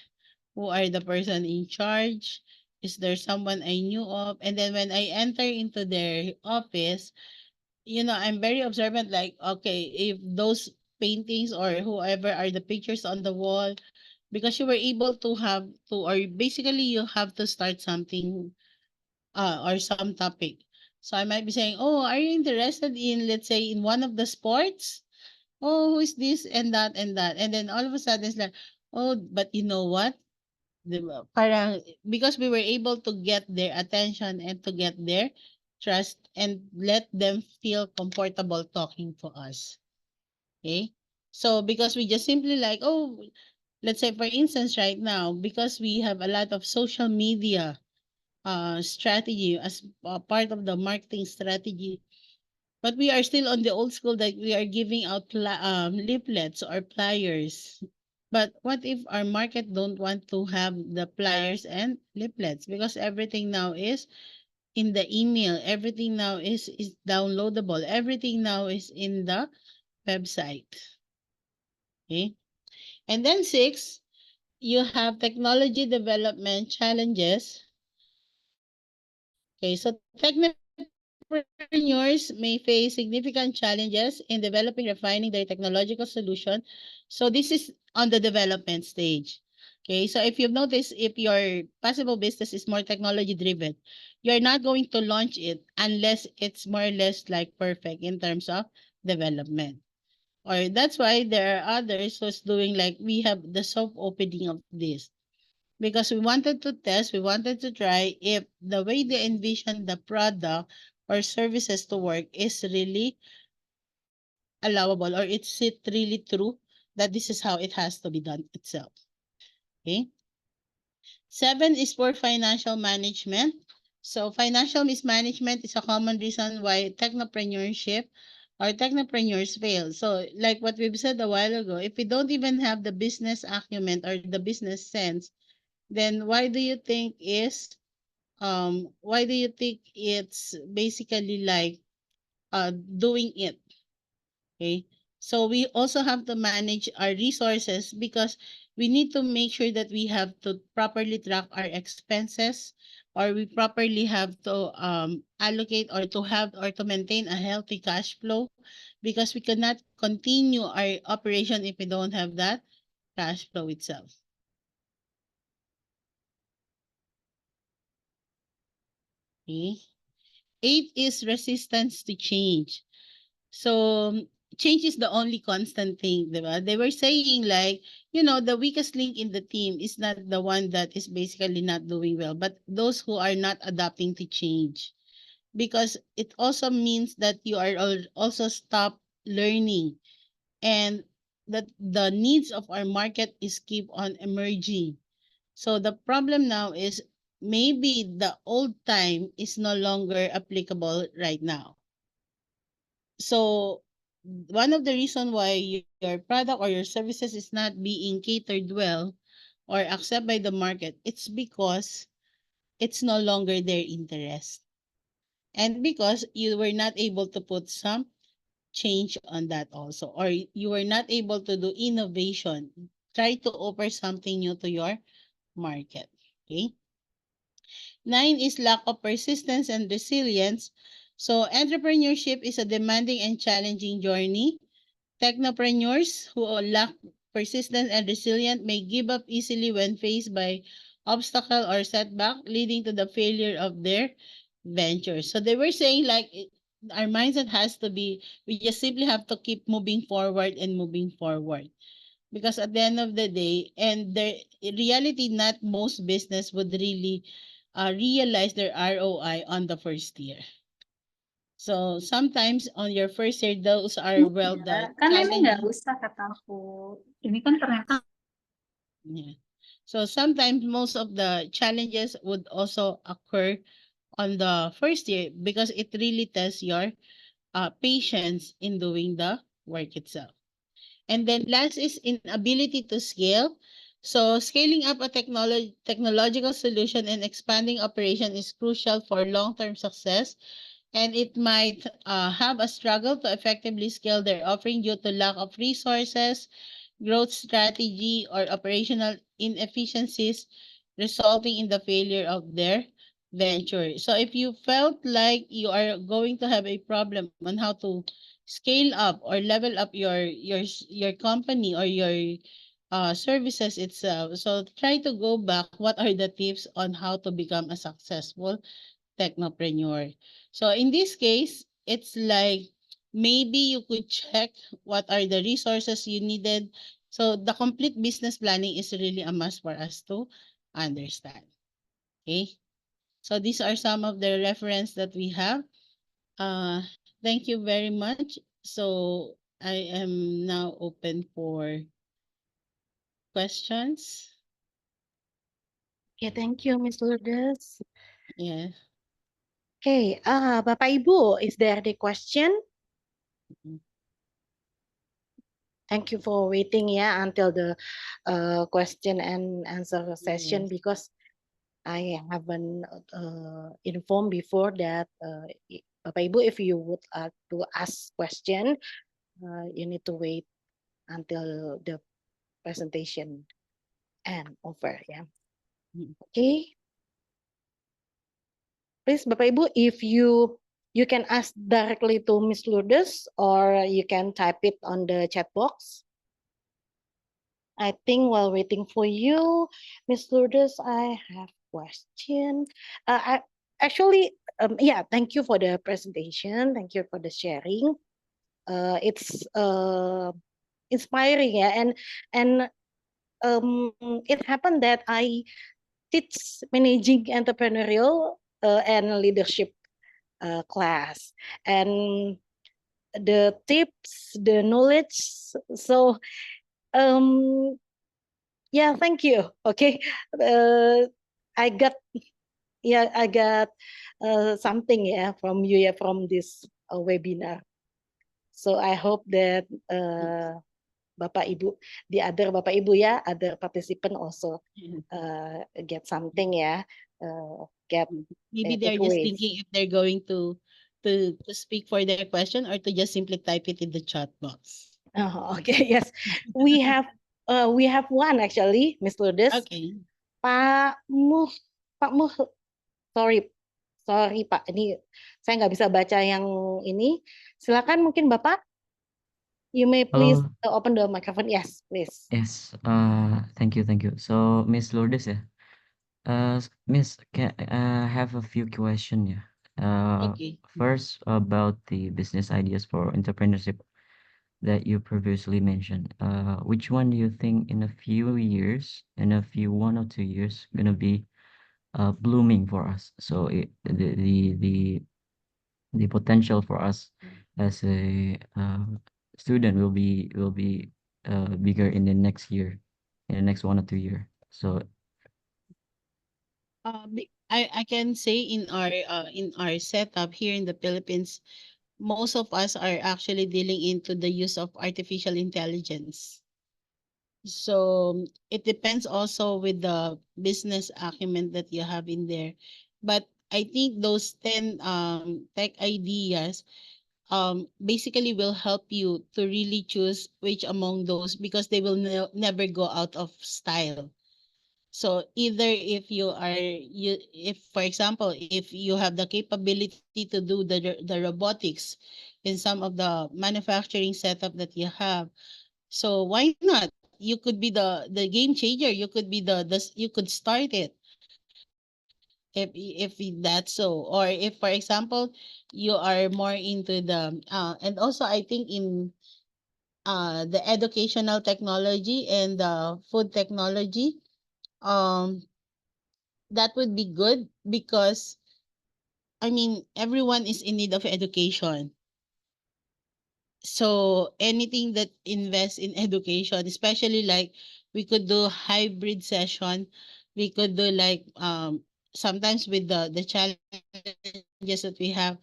Who are the person in charge? Is there someone I knew of? And then when I enter into their office, I'm very observant, like, okay, if those paintings or whoever are the pictures on the wall, because you were able to have to, or basically you have to start something or some topic. So I might be saying, oh, are you interested in, let's say, in one of the sports? Oh, who is this and that and that? And then all of a sudden it's like, oh, but you know what? Parang, because we were able to get their attention and to get their trust and let them feel comfortable talking to us. Okay? So because we just simply like, oh, let's say for instance right now, because we have a lot of social media strategy as part of the marketing strategy, but we are still on the old school that we are giving out leaflets or flyers. But what if our market don't want to have the flyers and leaflets, because everything now is in the email, everything now is downloadable, everything now is in the website. Okay? And then 6, you have technology development challenges. Okay, so technopreneurs may face significant challenges in developing, refining their technological solution. So this is on the development stage. Okay, so if you've noticed, if your possible business is more technology driven, you're not going to launch it unless it's more or less like perfect in terms of development. Or that's why there are others who's doing like we have the soft opening of this, because we wanted to test, we wanted to try if the way they envision the product or services to work is really allowable, or it's it really true that this is how it has to be done itself. Okay. 7 is for financial management. So financial mismanagement is a common reason why technopreneurship or technopreneurs fail. So like what we've said a while ago, if we don't even have the business acumen or the business sense, then why do you think it's basically like doing it? Okay. So we also have to manage our resources, because we need to make sure that we have to properly track our expenses, or we properly have to allocate or to have or to maintain a healthy cash flow, because we cannot continue our operation if we don't have that cash flow itself. Okay. 8 is resistance to change. So change is the only constant thing, diba? They were saying like, the weakest link in the team is not the one that is basically not doing well, but those who are not adapting to change. Because it also means that you are also stop learning, and that the needs of our market is keep on emerging. So the problem now is maybe the old time is no longer applicable right now. So one of the reason why your product or your services is not being catered well or accepted by the market, it's because it's no longer their interest. And because you were not able to put some change on that also, or you were not able to do innovation, try to offer something new to your market. Okay. 9 is lack of persistence and resilience. So entrepreneurship is a demanding and challenging journey. Technopreneurs who lack persistence and resilience may give up easily when faced by obstacle or setback, leading to the failure of their ventures. So they were saying like our mindset has to be, we just simply have to keep moving forward and moving forward. because at the end of the day, and there in reality, not most business would really realize their ROI on the first year. So sometimes on your first year, those are well the Kan memang nggak challenge. usah kata aku. Ini kan ternyata Yeah. So sometimes most of the challenges would also occur on the first year because it really tests your patience in doing the work itself. And then last is inability to scale. So scaling up a technological solution and expanding operation is crucial for long-term success. And it might have a struggle to effectively scale their offering due to lack of resources, growth strategy, or operational inefficiencies, resulting in the failure of their venture. So if you felt like you are going to have a problem on how to scale up or level up your company or your services itself, so try to go back. What are the tips on how to become a successful technopreneur? So in this case, it's like maybe you could check what are the resources you needed. So the complete business planning is really a must for us to understand. Okay. So these are some of the reference that we have. Uh, Thank you very much. So I am now open for questions. Okay, thank you, Miss Lourdes. Yeah. Okay, Bapak Ibu, is there the question? Mhm. Thank you for waiting until the question and answer session Yes. because I haven't informed before that Bapak Ibu, if you would like to ask question, you need to wait until the presentation and over. Yeah. Mhm. Okay. Please, Bapak Ibu, if you can ask directly to Miss Lourdes or you can type it on the chat box. I think while waiting for you, Miss Lourdes, I have question. I actually, yeah, thank you for the presentation. Thank you for the sharing. It's inspiring, yeah, and it happened that I teach managing entrepreneurial and leadership class, and the tips, the knowledge. So um yeah, thank you. Okay. Uh, I got I got something from you from this webinar. So I hope that Bapak Ibu, the other Bapak Ibu other participant also Mhm. get something get Maybe they're just takeaways. thinking if they're going to speak for their question or to just simply type it in the chat box. Oh, okay, yes. We have one actually, Miss Lourdes. Okay. Pak Muh, Pak Muh, sorry, sorry Pak, ini saya nggak bisa baca yang ini. Silakan mungkin Bapak, you may please Hello. open the microphone. Yes, please. Yes. Thank you. Thank you. So, Miss Lourdes, yeah. Miss, I have a few questions. Yeah. Okay. First about the business ideas for entrepreneurship that you previously mentioned. Which one do you think in a few years, in a few 1 or 2 years, gonna be blooming for us? So the potential for us as a student will be bigger in the next year, in the next 1 or 2 year. So I can say in our setup here in the Philippines, most of us are actually dealing into the use of artificial intelligence. So it depends also with the business acumen that you have in there. But I think those 10 tech ideas basically will help you to really choose which among those because they will never go out of style. So either if you are you if for example if you have the capability to do the robotics in some of the manufacturing setup that you have, so why not? You could be the game changer. You could be the you could start it if that's so. Or if for example you are more into the and also I think in the educational technology and the food technology, that would be good because I mean everyone is in need of education. So anything that invests in education, especially like we could do hybrid session, we could do like sometimes with the challenges that we have,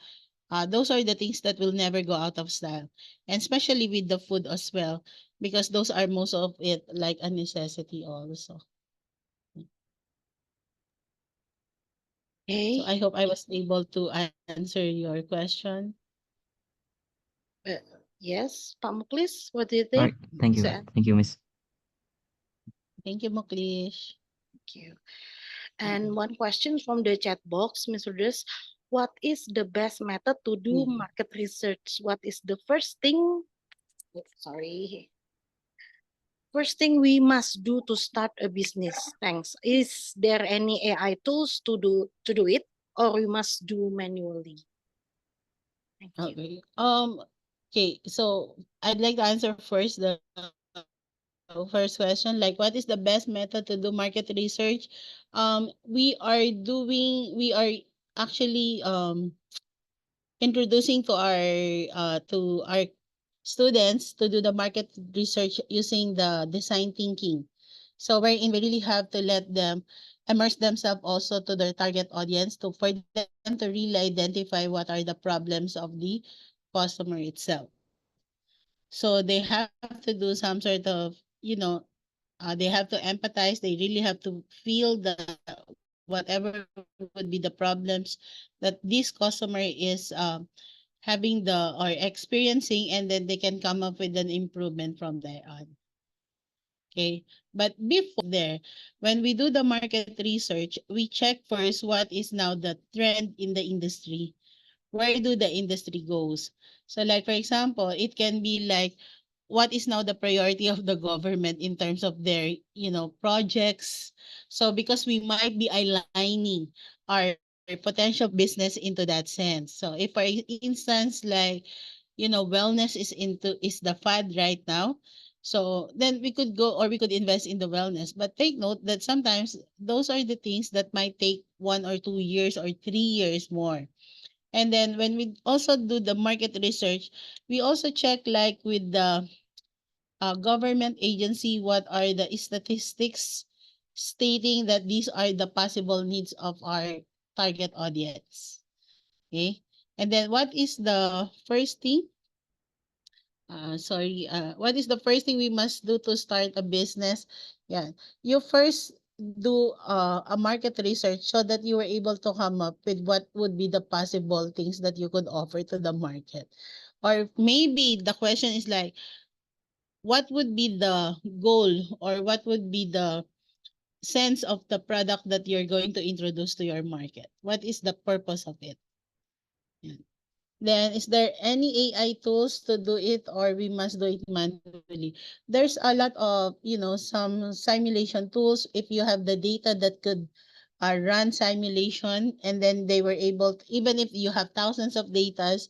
those are the things that will never go out of style, and especially with the food as well, because those are most of it like a necessity also. So Okay. I hope I was able to answer your question. Uh, yes, Pak Muklis, what do you All think? right. Thank you. So, Thank you, Miss. Thank you, Moklish. thank you. And one question from the chat box, Ms. Rudess, what is the best method to do market research? What is the first thing? Sorry. First thing we must do to start a business. Thanks. Is there any AI tools to do it, or we must do manually? Thank you. Okay. Okay, so I'd like to answer first the first question, like what is the best method to do market research? We are actually introducing to our students to do the market research using the design thinking. So wherein we really have to let them immerse themselves also to their target audience to for them to really identify what are the problems of the customer itself. So they have to do some sort of, they have to empathize. They really have to feel the whatever would be the problems that this customer is having the or experiencing, and then they can come up with an improvement from there on. Okay. But before there, when we do the market research, we check first what is now the trend in the industry. Where do the industry goes? So like for example, it can be like what is now the priority of the government in terms of their, projects. So because we might be aligning our potential business into that sense. So if for instance, like, wellness is the fad right now. So then we could go or we could invest in the wellness. But take note that sometimes those are the things that might take 1 or 2 years or 3 years more. And then when we also do the market research, we also check like with the government agency, what are the statistics stating that these are the possible needs of our target audience. Okay. And then what is the first thing? What is the first thing we must do to start a business? Yeah. You first do a market research so that you were able to come up with what would be the possible things that you could offer to the market. Or maybe the question is like, what would be the goal or what would be the sense of the product that you're going to introduce to your market? What is the purpose of it? Yeah. Then, is there any AI tools to do it or we must do it manually? There's a lot of, some simulation tools. If you have the data that could run simulation, and then they were able to, even if you have thousands of datas,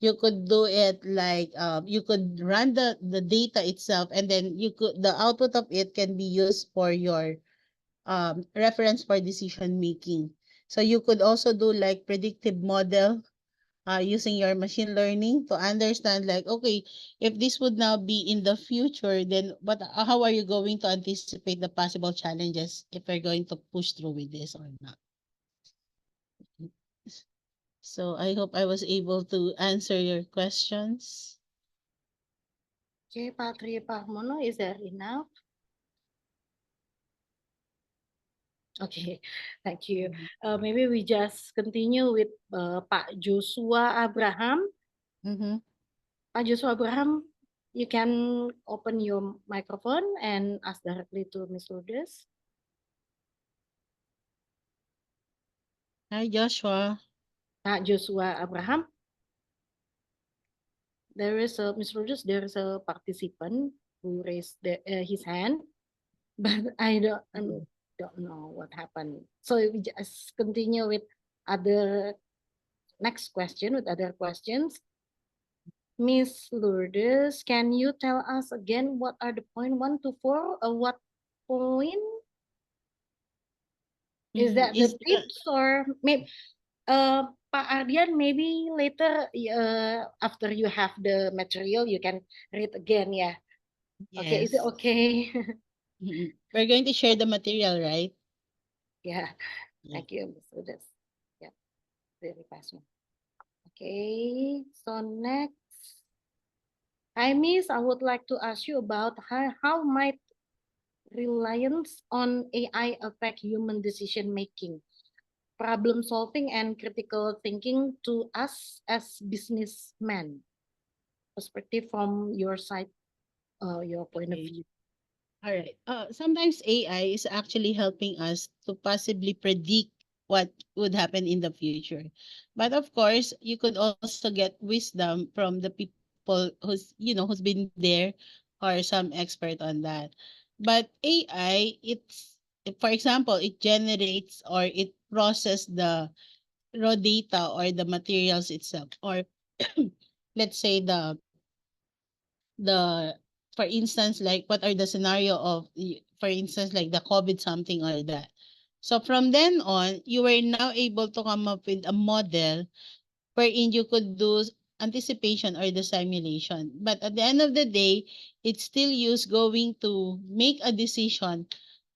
you could do it like you could run the data itself, and then the output of it can be used for your reference for decision making. So you could also do like predictive model using your machine learning to understand like, okay, if this would now be in the future, then how are you going to anticipate the possible challenges if we're going to push through with this or not? So I hope I was able to answer your questions. Okay, Patria Parmono, is there enough? Okay, thank you. Maybe we just continue with Pak Joshua Abraham. Pak Joshua Abraham, you can open your microphone and ask directly to Ms. Lourdes. Hi, Joshua. Pak Joshua Abraham. There is a Ms. Lourdes, there is a participant who raised his hand, but I don't know what happened. So we just continue with other next question with other questions. Miss Lourdes, can you tell us again what are the point 1 to 4? What point? Is that the Is tips or maybe Pak Ardian, maybe later after you have the material you can read again, yeah. Okay, is it yes. okay? We're going to share the material, right? Yeah, Yeah. thank you, Miss Lourdes. Yeah, very fast one. Okay, so next. Hi, Miss, I would like to ask you about how might reliance on AI affect human decision making, problem solving, and critical thinking to us as businessmen? Perspective from your side, your point of Okay. view. All right. Sometimes AI is actually helping us to possibly predict what would happen in the future. But of course, you could also get wisdom from the people who's been there or some expert on that. But AI, for example, it generates or it process the raw data or the materials itself, or let's say the for instance, like what are the scenario of for instance, like the COVID something or that. So from then on, you were now able to come up with a model wherein you could do anticipation or the simulation. But at the end of the day, it's still use going to make a decision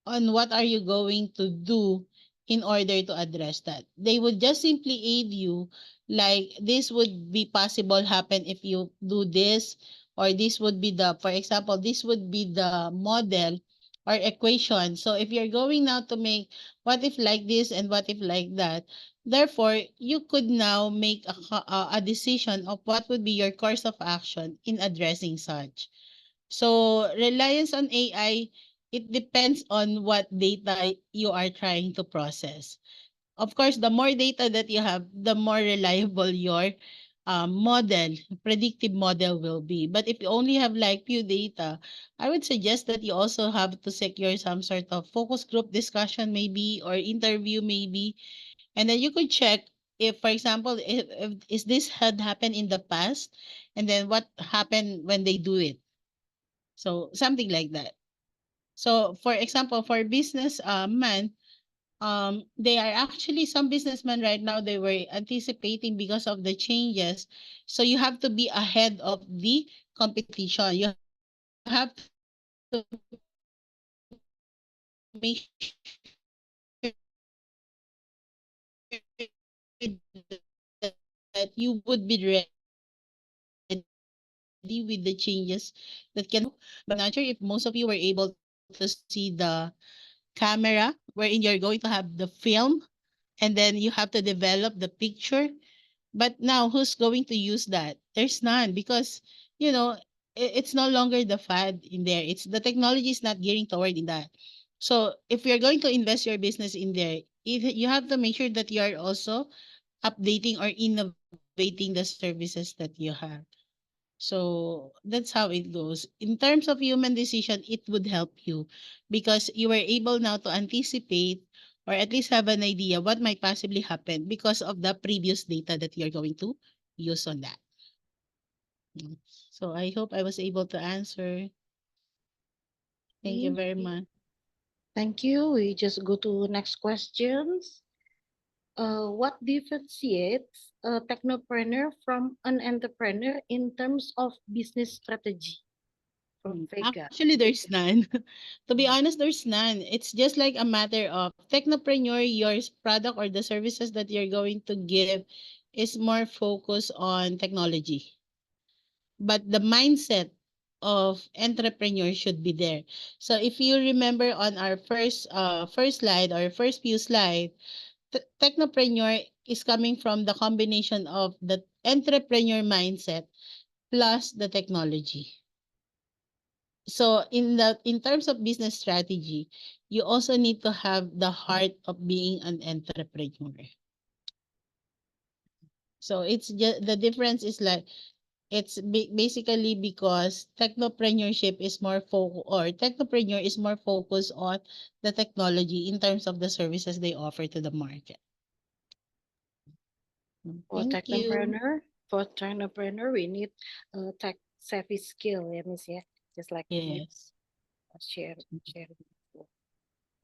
on what are you going to do in order to address that. They would just simply aid you, like this would be possible happen if you do this, or this would be the, for example, this would be the model or equation. So if you're going now to make what if like this and what if like that, therefore, you could now make a decision of what would be your course of action in addressing such. So, reliance on AI, it depends on what data you are trying to process. Of course, the more data that you have, the more reliable your predictive model will be. But if you only have like few data, I would suggest that you also have to secure some sort of focus group discussion maybe or interview maybe, and then you could check if, for example, if is this had happened in the past, and then what happened when they do it. So something like that. So for example, for business man, they are actually some businessmen right now, they were anticipating because of the changes. So you have to be ahead of the competition. You have to make sure that you would be ready with the changes that can. But I'm not sure if most of you were able to see the camera wherein you're going to have the film, and then you have to develop the picture. But now, who's going to use that? There's none, because you know it's no longer the fad in there. It's the technology is not gearing toward in that. So if you're going to invest your business in there, you have to make sure that you are also updating or innovating the services that you have. So that's how it goes. In terms of human decision, it would help you because you were able now to anticipate or at least have an idea what might possibly happen because of the previous data that you're going to use on that. Mm. So I hope I was able to answer. Thank you Okay, very much. thank you. We just go to next questions. What differentiates a technopreneur from an entrepreneur in terms of business strategy? From Vega. Actually, there's none. To be honest, there's none. It's just like a matter of technopreneur, your product or the services that you're going to give is more focused on technology. But the mindset of entrepreneur should be there. So if you remember on our first slide or first few slide, technopreneur is coming from the combination of the entrepreneur mindset plus the technology. So in terms of business strategy, you also need to have the heart of being an entrepreneur. So it's just the difference is like basically because technopreneurship is more or technopreneur is more focused on the technology in terms of the services they offer to the market. For Thank you. technopreneur, for entrepreneur, we need tech savvy skill, ya Miss ya. Just like you Yes. share.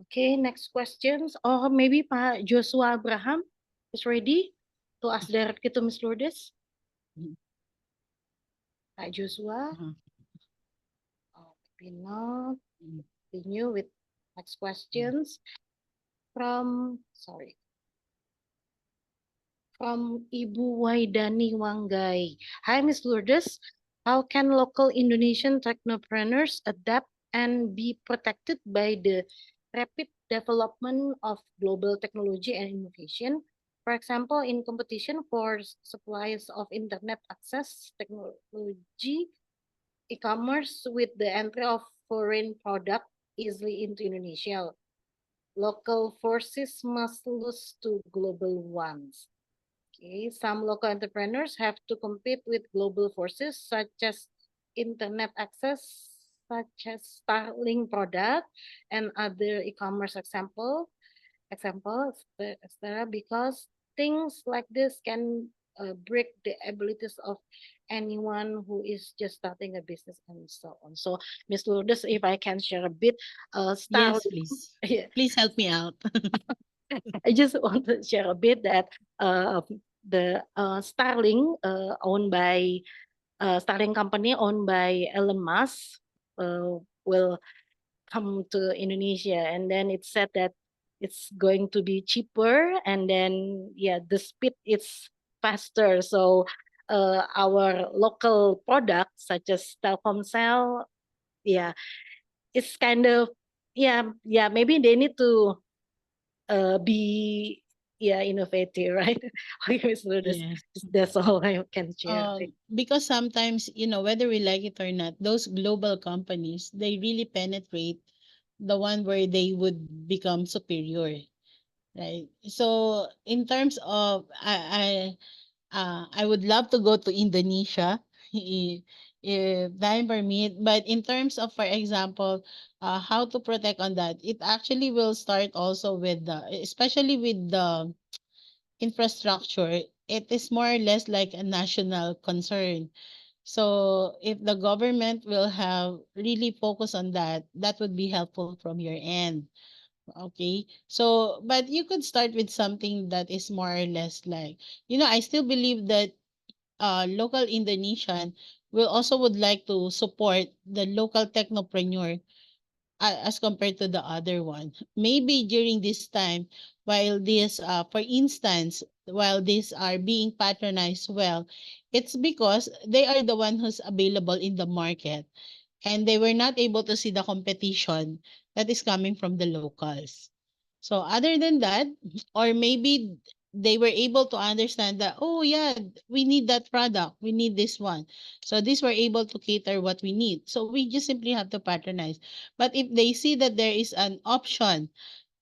Okay, next questions. Or maybe Pak Joshua Abraham is ready to ask directly to Miss Lourdes. Mhm. Pak Joshua, Uh-huh. maybe not. Mm. Continue with next questions from, sorry, from Ibu Waidani Wanggai. Hi, Miss Lourdes. How can local Indonesian technopreneurs adapt and be protected by the rapid development of global technology and innovation? For example, in competition for supplies of internet access technology, e-commerce with the entry of foreign product easily into Indonesia. Local forces must lose to global ones. Okay, some local entrepreneurs have to compete with global forces such as internet access, such as Starlink product and other e-commerce examples, etc. Because things like this can break the abilities of anyone who is just starting a business and so on. So, Miss Lourdes, if I can share a bit, Yes, Starlink. please. Yeah, Please help me out. I just want to share a bit that the Starlink owned by Starlink company owned by Elon Musk will come to Indonesia, and then it said that it's going to be cheaper, and then yeah, the speed is faster. So our local products such as Telkomsel, yeah, it's kind of yeah maybe they need to be innovative, right? Okay, so Yes. that's all I can share. Because sometimes, whether we like it or not, those global companies, they really penetrate the one where they would become superior, right? So in terms of, I would love to go to Indonesia if time permit. But in terms of, for example, how to protect on that, it actually will start also with especially with the infrastructure. It is more or less like a national concern. So if the government will have really focus on that, that would be helpful from your end. Okay. So, but you could start with something that is more or less like, I still believe that local Indonesian will also would like to support the local technopreneur as compared to the other one. Maybe during this time, while this, for instance, while these are being patronized well, it's because they are the one who's available in the market and they were not able to see the competition that is coming from the locals. So other than that, or maybe they were able to understand that, oh yeah, we need that product, we need this one. So these were able to cater what we need. So we just simply have to patronize. But if they see that there is an option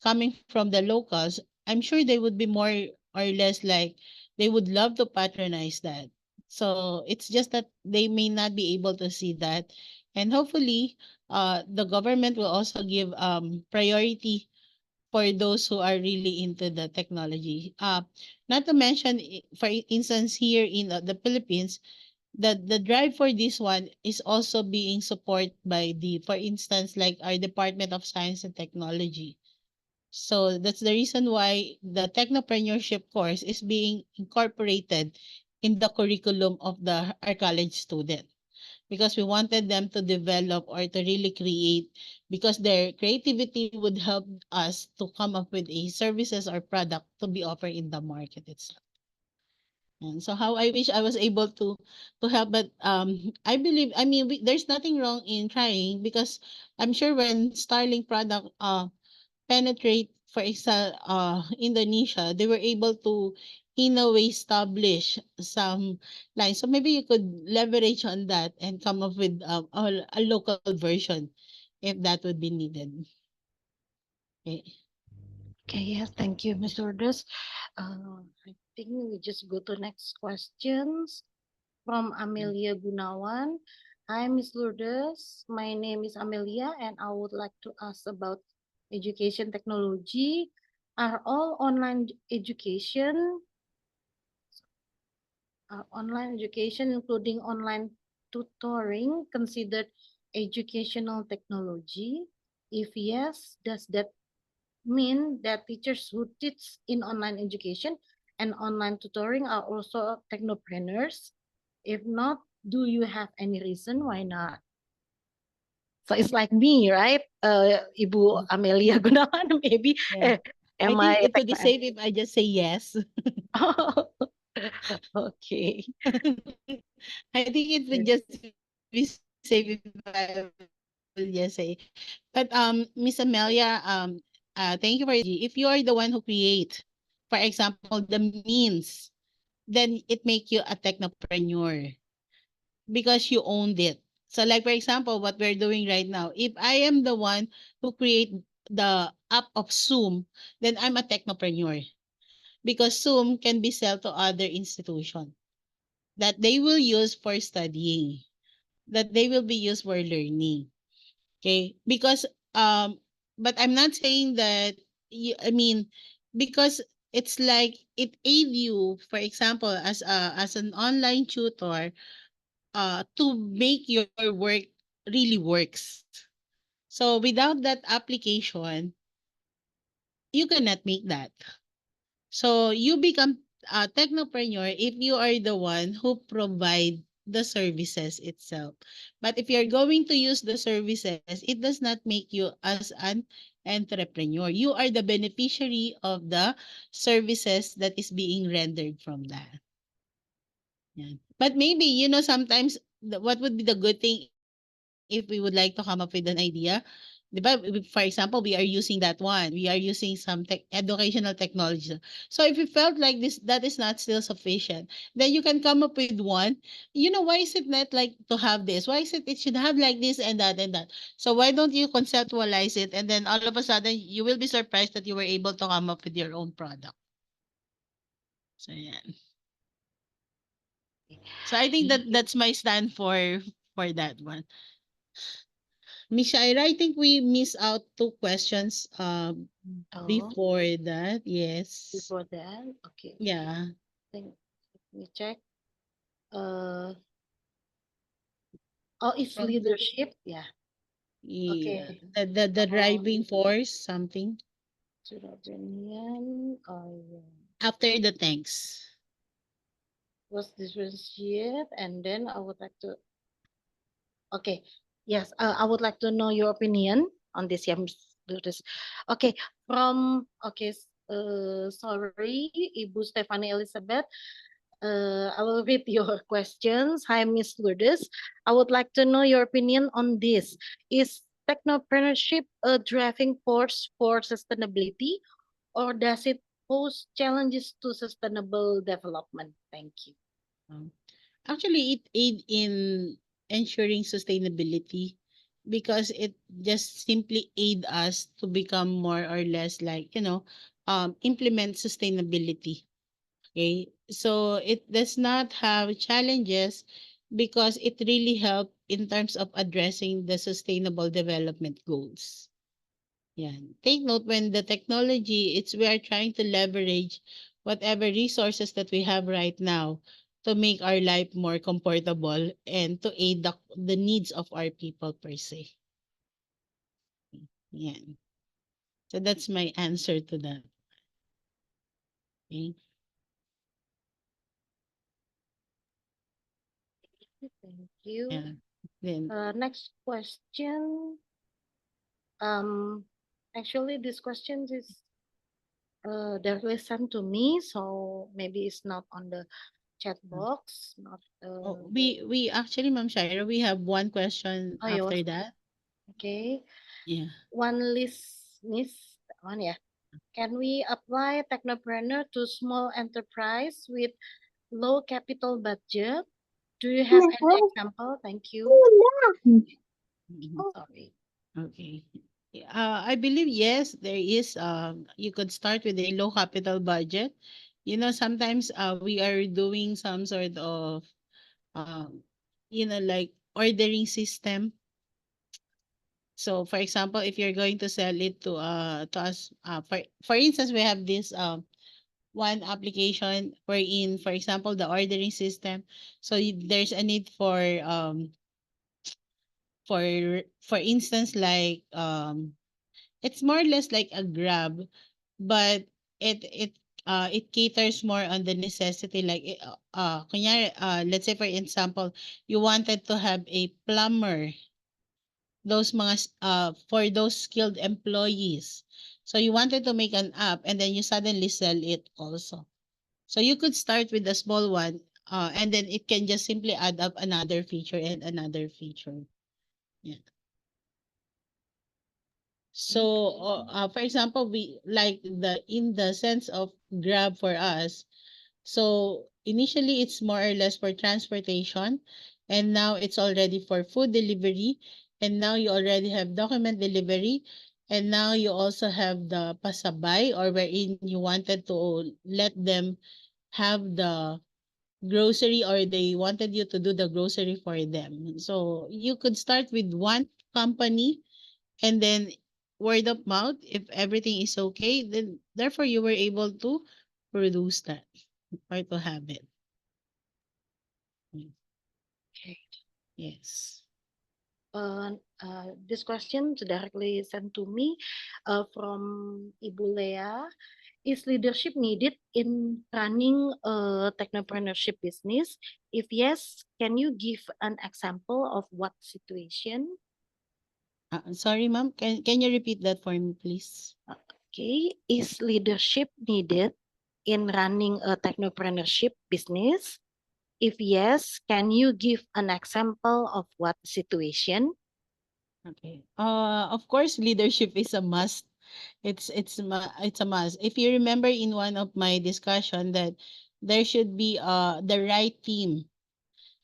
coming from the locals, I'm sure they would be more or less like they would love to patronize that. So it's just that they may not be able to see that. And hopefully, the government will also give priority for those who are really into the technology. Not to mention, for instance, here in the Philippines, the drive for this one is also being supported by for instance, like our Department of Science and Technology. So that's the reason why the technopreneurship course is being incorporated in the curriculum of our college student, because we wanted them to develop or to really create, because their creativity would help us to come up with a services or product to be offered in the market itself. And so how I wish I was able to help, but I believe, I mean, there's nothing wrong in trying, because I'm sure when Starlink product penetrate, for example, Indonesia, they were able to in a way establish some lines. So maybe you could leverage on that and come up with a local version if that would be needed. Okay. Okay, yes, thank you, Ms. Lourdes. I think we just go to next questions from Amelia Gunawan. Hi, Ms. Lourdes. My name is Amelia, and I would like to ask about education technology. Are all online education Online education, including online tutoring, considered educational technology? If yes, does that mean that teachers who teach in online education and online tutoring are also technopreneurs? If not, do you have any reason why not? So it's like me, right? Ibu Amelia Gunawan, maybe. Yeah. I Am think I it would be safe if I just say yes. Okay. I think it would just be safe if I will just say. But Miss Amelia, thank you for if you are the one who create, for example, the means, then it make you a technopreneur because you owned it. So like for example, what we're doing right now, if I am the one who create the app of Zoom, then I'm a technopreneur because Zoom can be sold to other institution that they will use for studying, that they will be used for learning. Okay? Because but I'm not saying that I mean because it's like it aid you, for example, as an online tutor, to make your work really works. So without that application, you cannot make that. So you become a technopreneur if you are the one who provide the services itself. But if you're going to use the services, it does not make you as an entrepreneur. You are the beneficiary of the services that is being rendered from that. Yeah. But maybe, sometimes what would be the good thing if we would like to come up with an idea? 'Di ba? For example, we are using that one. We are using some educational technology. So if you felt like this, that is not still sufficient, then you can come up with one. Why is it not like to have this? Why is it should have like this and that and that? So why don't you conceptualize it and then all of a sudden you will be surprised that you were able to come up with your own product. So yeah. So I think that's my stand for that one. Miss Shaira, I think we missed out two questions Oh, before that. Yes. before that, okay. Yeah. Think let me check. Uh, oh, it's leadership. Yeah. Yeah. Okay. The driving force, something. Surabaya. Oh, yeah. After the thanks. Was differentiate, and then I would like to. Okay. Yes. I would like to know your opinion on this. Yeah, Miss Lourdes. Okay. Okay. Sorry, Ibu Stephanie Elizabeth. I will read your questions. Hi, Miss Lourdes. I would like to know your opinion on this. Is technopreneurship a driving force for sustainability, or does it pose challenges to sustainable development? Thank you. Um, Actually, it aid in ensuring sustainability because it just simply aid us to become more or less like, implement sustainability. Okay. So it does not have challenges because it really help in terms of addressing the sustainable development goals. Yeah. Take note when the technology, we are trying to leverage whatever resources that we have right now to make our life more comfortable and to aid the needs of our people per se. Yeah. So that's my answer to that. Okay. Thank you. Yeah. Then Next question. Um, Actually, this question is directly sent to me, so maybe it's not on the chat box. Not we actually, Ma'am Shaira, we have one question oh, yeah, after that. okay. Yeah. One list, miss one, yeah. Can we apply technopreneur to small enterprise with low capital budget? Do you have any example? Thank you. Mhm. Sorry. Okay. I believe yes, there is. You could start with a low capital budget. Sometimes we are doing some sort of um, like ordering system. So, for example, if you're going to sell it to us, for instance, we have this one application wherein, for example, the ordering system. So there's a need for instance, like it's more or less like a Grab, but it caters more on the necessity, like kunyari, let's say for example, you wanted to have a plumber, those mga for those skilled employees. So you wanted to make an app and then you suddenly sell it also. So you could start with a small one, and then it can just simply add up another feature and another feature. Yeah. So, for example, we like in the sense of Grab for us. So initially, it's more or less for transportation, and now it's already for food delivery, and now you already have document delivery, and now you also have the pasabay, or wherein you wanted to let them have the grocery, or they wanted you to do the grocery for them. So you could start with one company, and then word of mouth, if everything is okay, then therefore you were able to produce that or to have it. Okay. Yes. This question directly sent to me from Ibu Lea. Is leadership needed in running a technopreneurship business? If yes, can you give an example of what situation? Sorry, ma'am. Can you repeat that for me, please? Okay, is leadership needed in running a technopreneurship business? If yes, can you give an example of what situation? Okay. Of course, leadership is a must. It's a must. If you remember in one of my discussion that there should be the right team.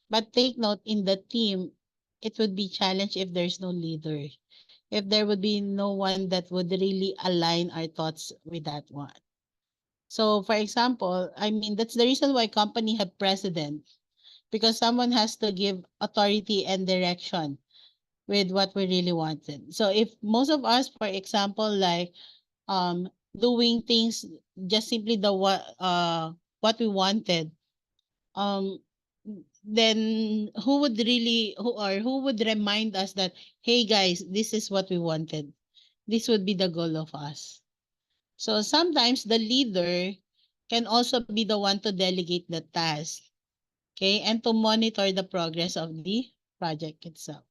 But take note, in the team, it would be challenged if there's no leader. If there would be no one that would really align our thoughts with that one. So for example, I mean, that's the reason why company have president, because someone has to give authority and direction with what we really wanted. So if most of us, for example, like doing things just simply what we wanted, um then who would remind us that, hey guys, this is what we wanted, this would be the goal of us. So sometimes the leader can also be the one to delegate the task, okay, and to monitor the progress of the project itself.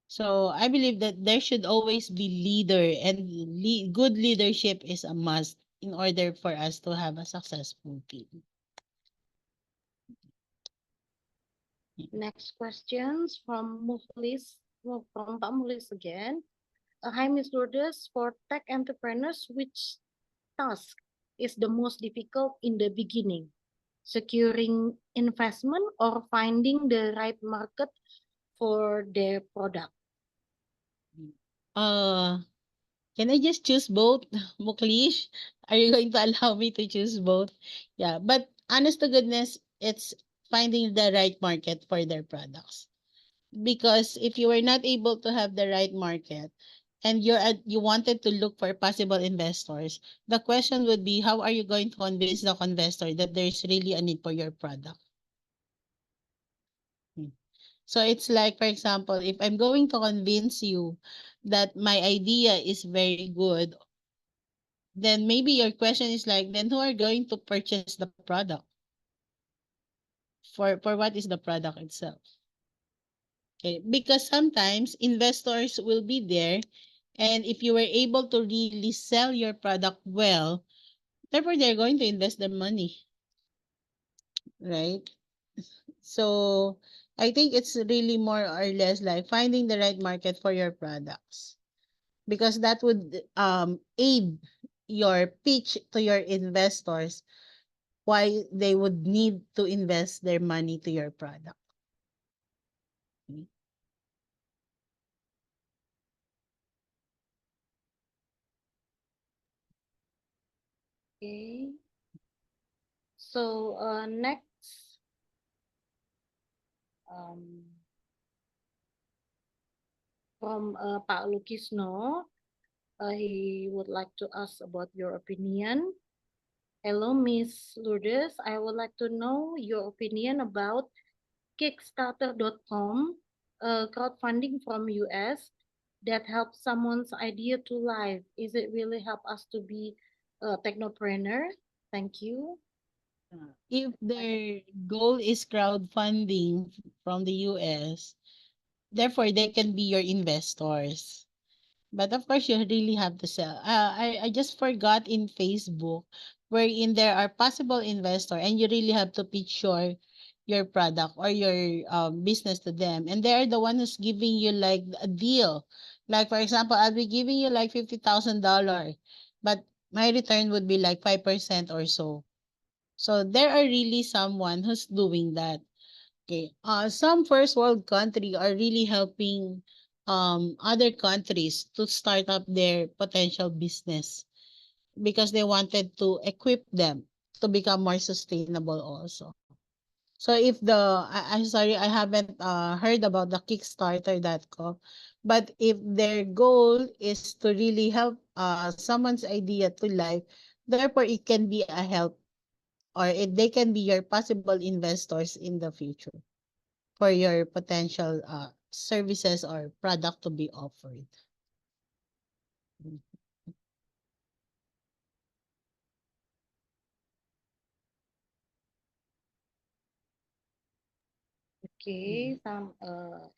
So I believe that there should always be leader, and good leadership is a must in order for us to have a successful team. Next questions from Muhlis, from Pak Muhlis again. Hi, Ms. Lourdes. For tech entrepreneurs, which task is the most difficult in the beginning? Securing investment or finding the right market for their product? Uh, can I just choose both, Muklish? Are you going to allow me to choose both? Yeah, but honest to goodness, it's finding the right market for their products. Because if you were not able to have the right market and you wanted to look for possible investors, the question would be, how are you going to convince the investor that there's really a need for your product? Hmm. So it's like, for example, if I'm going to convince you that my idea is very good, then maybe your question is like, then who are going to purchase the product? For what is the product itself? Okay, because sometimes investors will be there, and if you were able to really sell your product well, therefore they're going to invest their money, right? So I think it's really more or less like finding the right market for your products, because that would aid your pitch to your investors why they would need to invest their money to your product. Okay. So next, um, from Pak Lukisno, he would like to ask about your opinion. Hello, Miss Lourdes. I would like to know your opinion about Kickstarter.com, crowdfunding from US that helps someone's idea to life. Is it really help us to be a technopreneur? Thank you. If their goal is crowdfunding from the US, therefore they can be your investors. But of course, you really have to sell. I just forgot in Facebook, wherein there are possible investor, and you really have to pitch your product or your business to them, and they are the one who's giving you like a deal. Like for example, I'll be giving you like $50,000, but my return would be like 5% or so. So there are really someone who's doing that. Okay. Some first world country are really helping other countries to start up their potential business because they wanted to equip them to become more sustainable also. So if I'm sorry, I haven't heard about the Kickstarter.com, but if their goal is to really help someone's idea to life, therefore it can be a help, or they can be your possible investors in the future for your potential services or product to be offered. Mm. Okay, some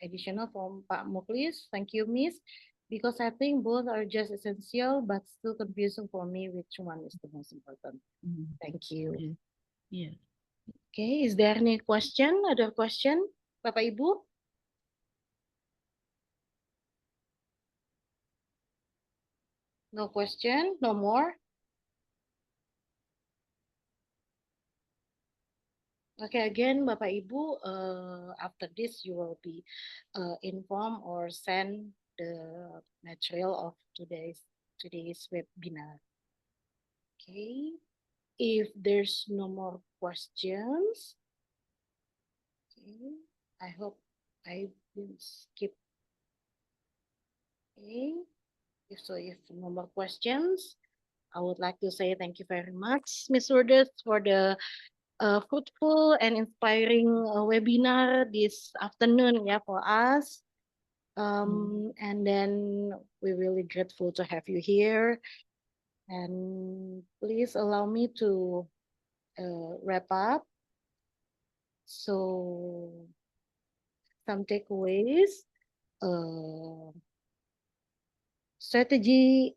additional from Pak Muklis. Thank you, Miss. Because I think both are just essential, but still confusing for me which one is the most important. Mm. Thank you. Yeah. Yeah. Okay, is there any question? Other question, Bapak Ibu? No question? No more? Okay, again, Bapak Ibu, after this you will be informed or send the material of today's webinar. Okay, if there's no more questions, okay, I hope I didn't skip. Okay, if no more questions, I would like to say thank you very much, Ms. Lourdes, for the fruitful and inspiring webinar this afternoon, yeah, for us. And then we're really grateful to have you here. And please allow me to wrap up. So some takeaways. Strategy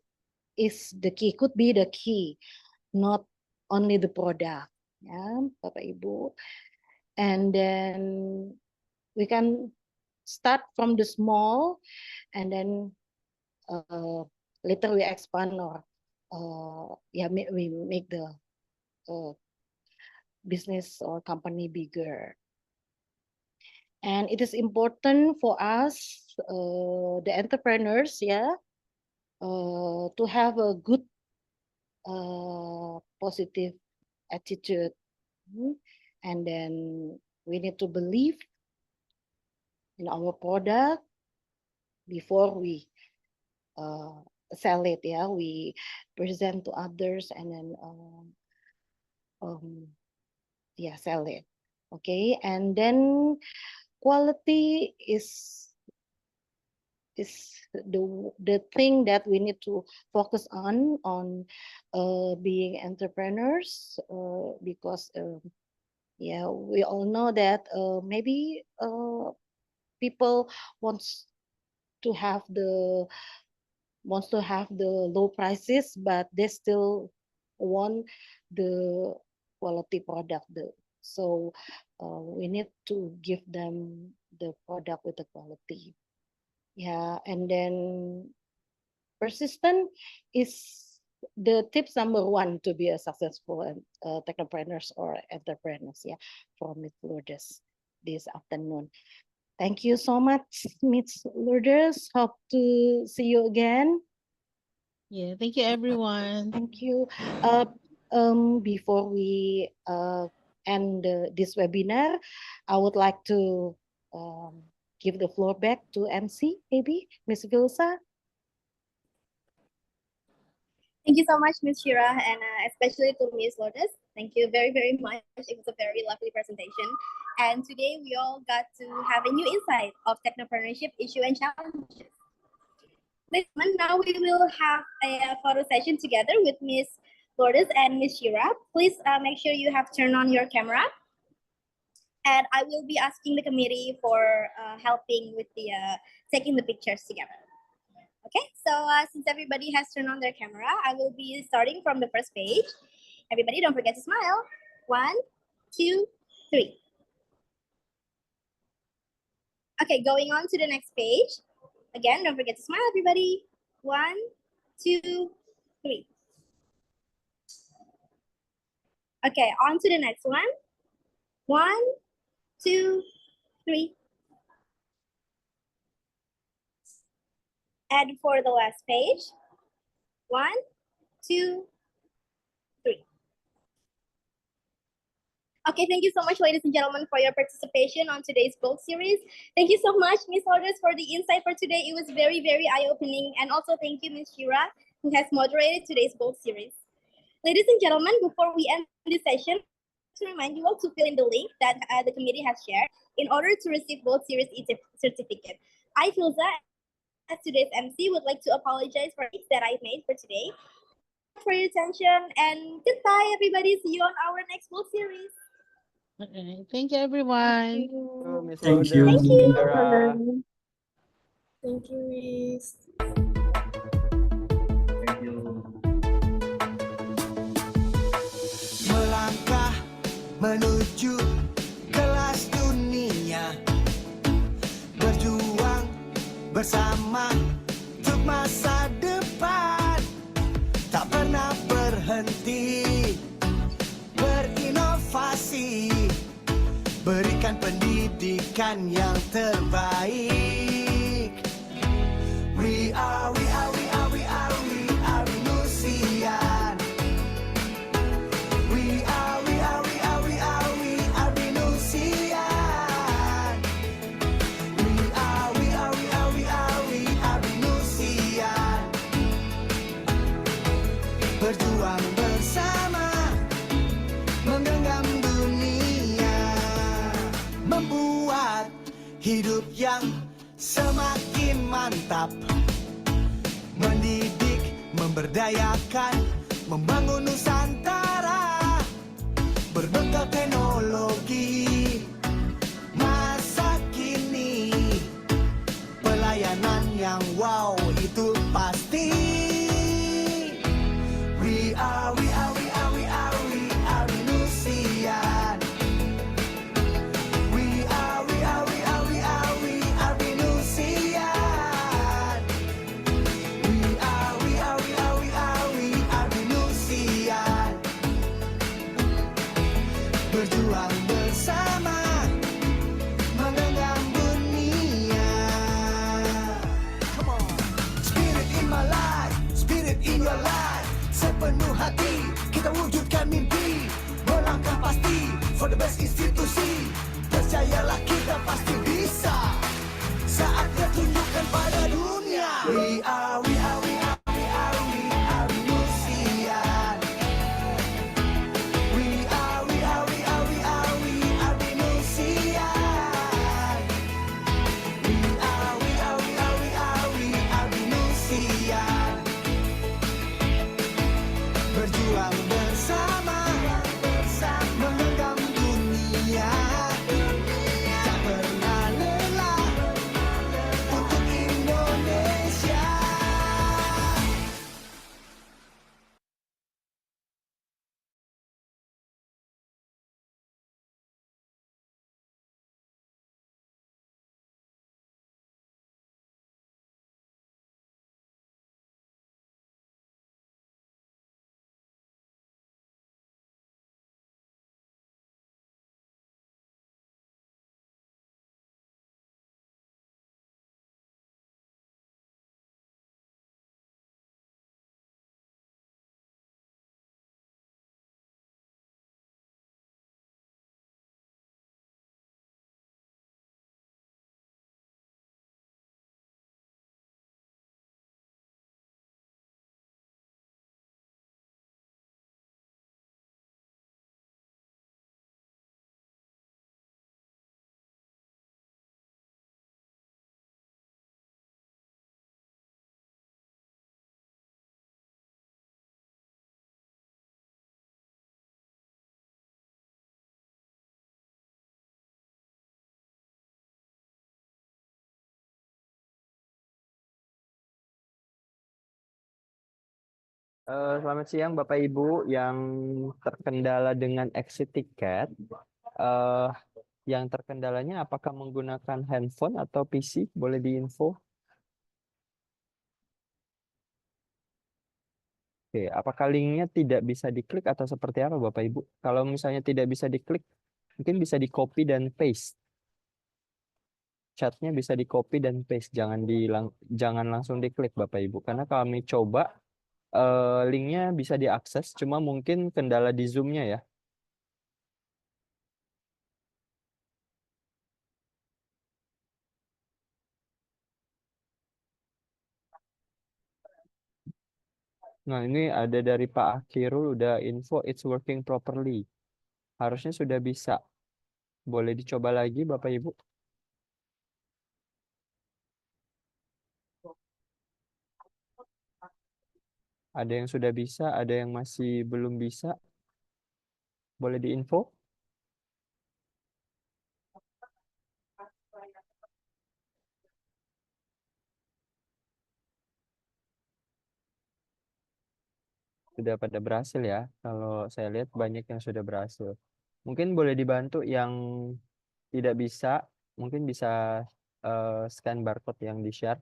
is the key, could be the key, not only the product. Yeah, Bapak Ibu. And then we can start from the small, and then later we expand, or yeah, we make the business or company bigger. And it is important for us, the entrepreneurs, yeah, to have a good positive attitude. And then we need to believe in our product before we sell it. Yeah, we present to others, and then yeah, sell it. Okay, and then quality is the thing that we need to focus on being entrepreneurs, because yeah, we all know that maybe people wants to have the low prices, but they still want the quality product. So we need to give them the product with the quality. Yeah, and then persistent is the tips number one to be a successful technopreneurs or entrepreneurs. Yeah, from Ms. Lourdes this afternoon. Thank you so much, Ms. Lourdes. Hope to see you again. Yeah. Thank you, everyone. Thank you. Before we end this webinar, I would like to give the floor back to MC, maybe Ms. Vilsa. Thank you so much, Ms. Shira, and especially to Ms. Lourdes. Thank you very, very much. It was a very lovely presentation. And today we all got to have a new insight of technopreneurship issue and challenges. Now we will have a photo session together with Ms. Lourdes and Ms. Shira. Please make sure you have turned on your camera. And I will be asking the committee for helping with the taking the pictures together. Okay, so since everybody has turned on their camera, I will be starting from the first page. Everybody, don't forget to smile. 1, 2, 3. Okay, going on to the next page. Again, don't forget to smile, everybody. 1, 2, 3. Okay, on to the next one. 1, 2, 3. And for the last page. 1, 2, 3. Okay, thank you so much, ladies and gentlemen, for your participation on today's book series. Thank you so much, Ms. Lourdes, for the insight for today. It was very, very eye-opening. And also thank you, Ms. Shira, who has moderated today's book series. Ladies and gentlemen, before we end this session, to remind you all to fill in the link that the committee has shared in order to receive both series certificate. I, Filza, as today's MC, would like to apologize for mistakes that I made for today. For your attention, and goodbye, everybody. See you on our next book series. Okay. Thank you, everyone. Thank you. Thank you. Sarah. Thank you, Miss. Thank you. Melangkah menuju kelas dunia, berjuang bersama untuk masa depan, tak pernah berhenti berinovasi, berikan pendidikan yang terbaik. We are Venusian. We are Venusian. We are Venusian. Berjuang bersama, menggenggam dunia, membuat hidup yang semakin mantap, mendidik, memberdayakan, membangun Nusantara, berbekal teknologi masa kini, pelayanan yang wow itu pasti. We are Venusian. We are Venusian. We are Venusian. Berjuang bersama, menggenggam dunia. Come on. Spirit in my life, spirit in your life. Sepenuh hati kita wujudkan mimpi, melangkah pasti for the best institusi. Percayalah kita pasti bisa, saatnya tunjukkan pada dunia. We are Venusian. We are Venusian. We are Venusian. Berjuang bersama, Selamat siang Bapak Ibu yang terkendala dengan exit tiket. Eh, yang terkendalanya apakah menggunakan handphone atau PC? Boleh diinfo? Oke, apakah linknya tidak bisa diklik atau seperti apa Bapak Ibu? Kalau misalnya tidak bisa diklik, mungkin bisa di copy dan paste. Chatnya bisa di copy dan paste, jangan langsung diklik Bapak Ibu. Karena kami coba linknya bisa diakses, cuma mungkin kendala di Zoom-nya ya. Nah, ini ada dari Pak Akhirul udah info it's working properly. Harusnya sudah bisa. Boleh dicoba lagi Bapak Ibu. Ada yang sudah bisa, ada yang masih belum bisa. Boleh diinfo? Sudah pada berhasil ya. Kalau saya lihat banyak yang sudah berhasil. Mungkin boleh dibantu yang tidak bisa, mungkin bisa scan barcode yang di-share.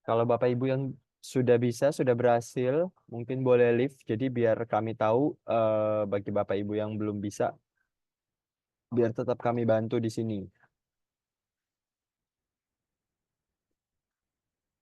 Kalau Bapak Ibu yang sudah bisa, sudah berhasil, mungkin boleh live. Jadi biar kami tahu bagi Bapak Ibu yang belum bisa, biar tetap kami bantu di sini.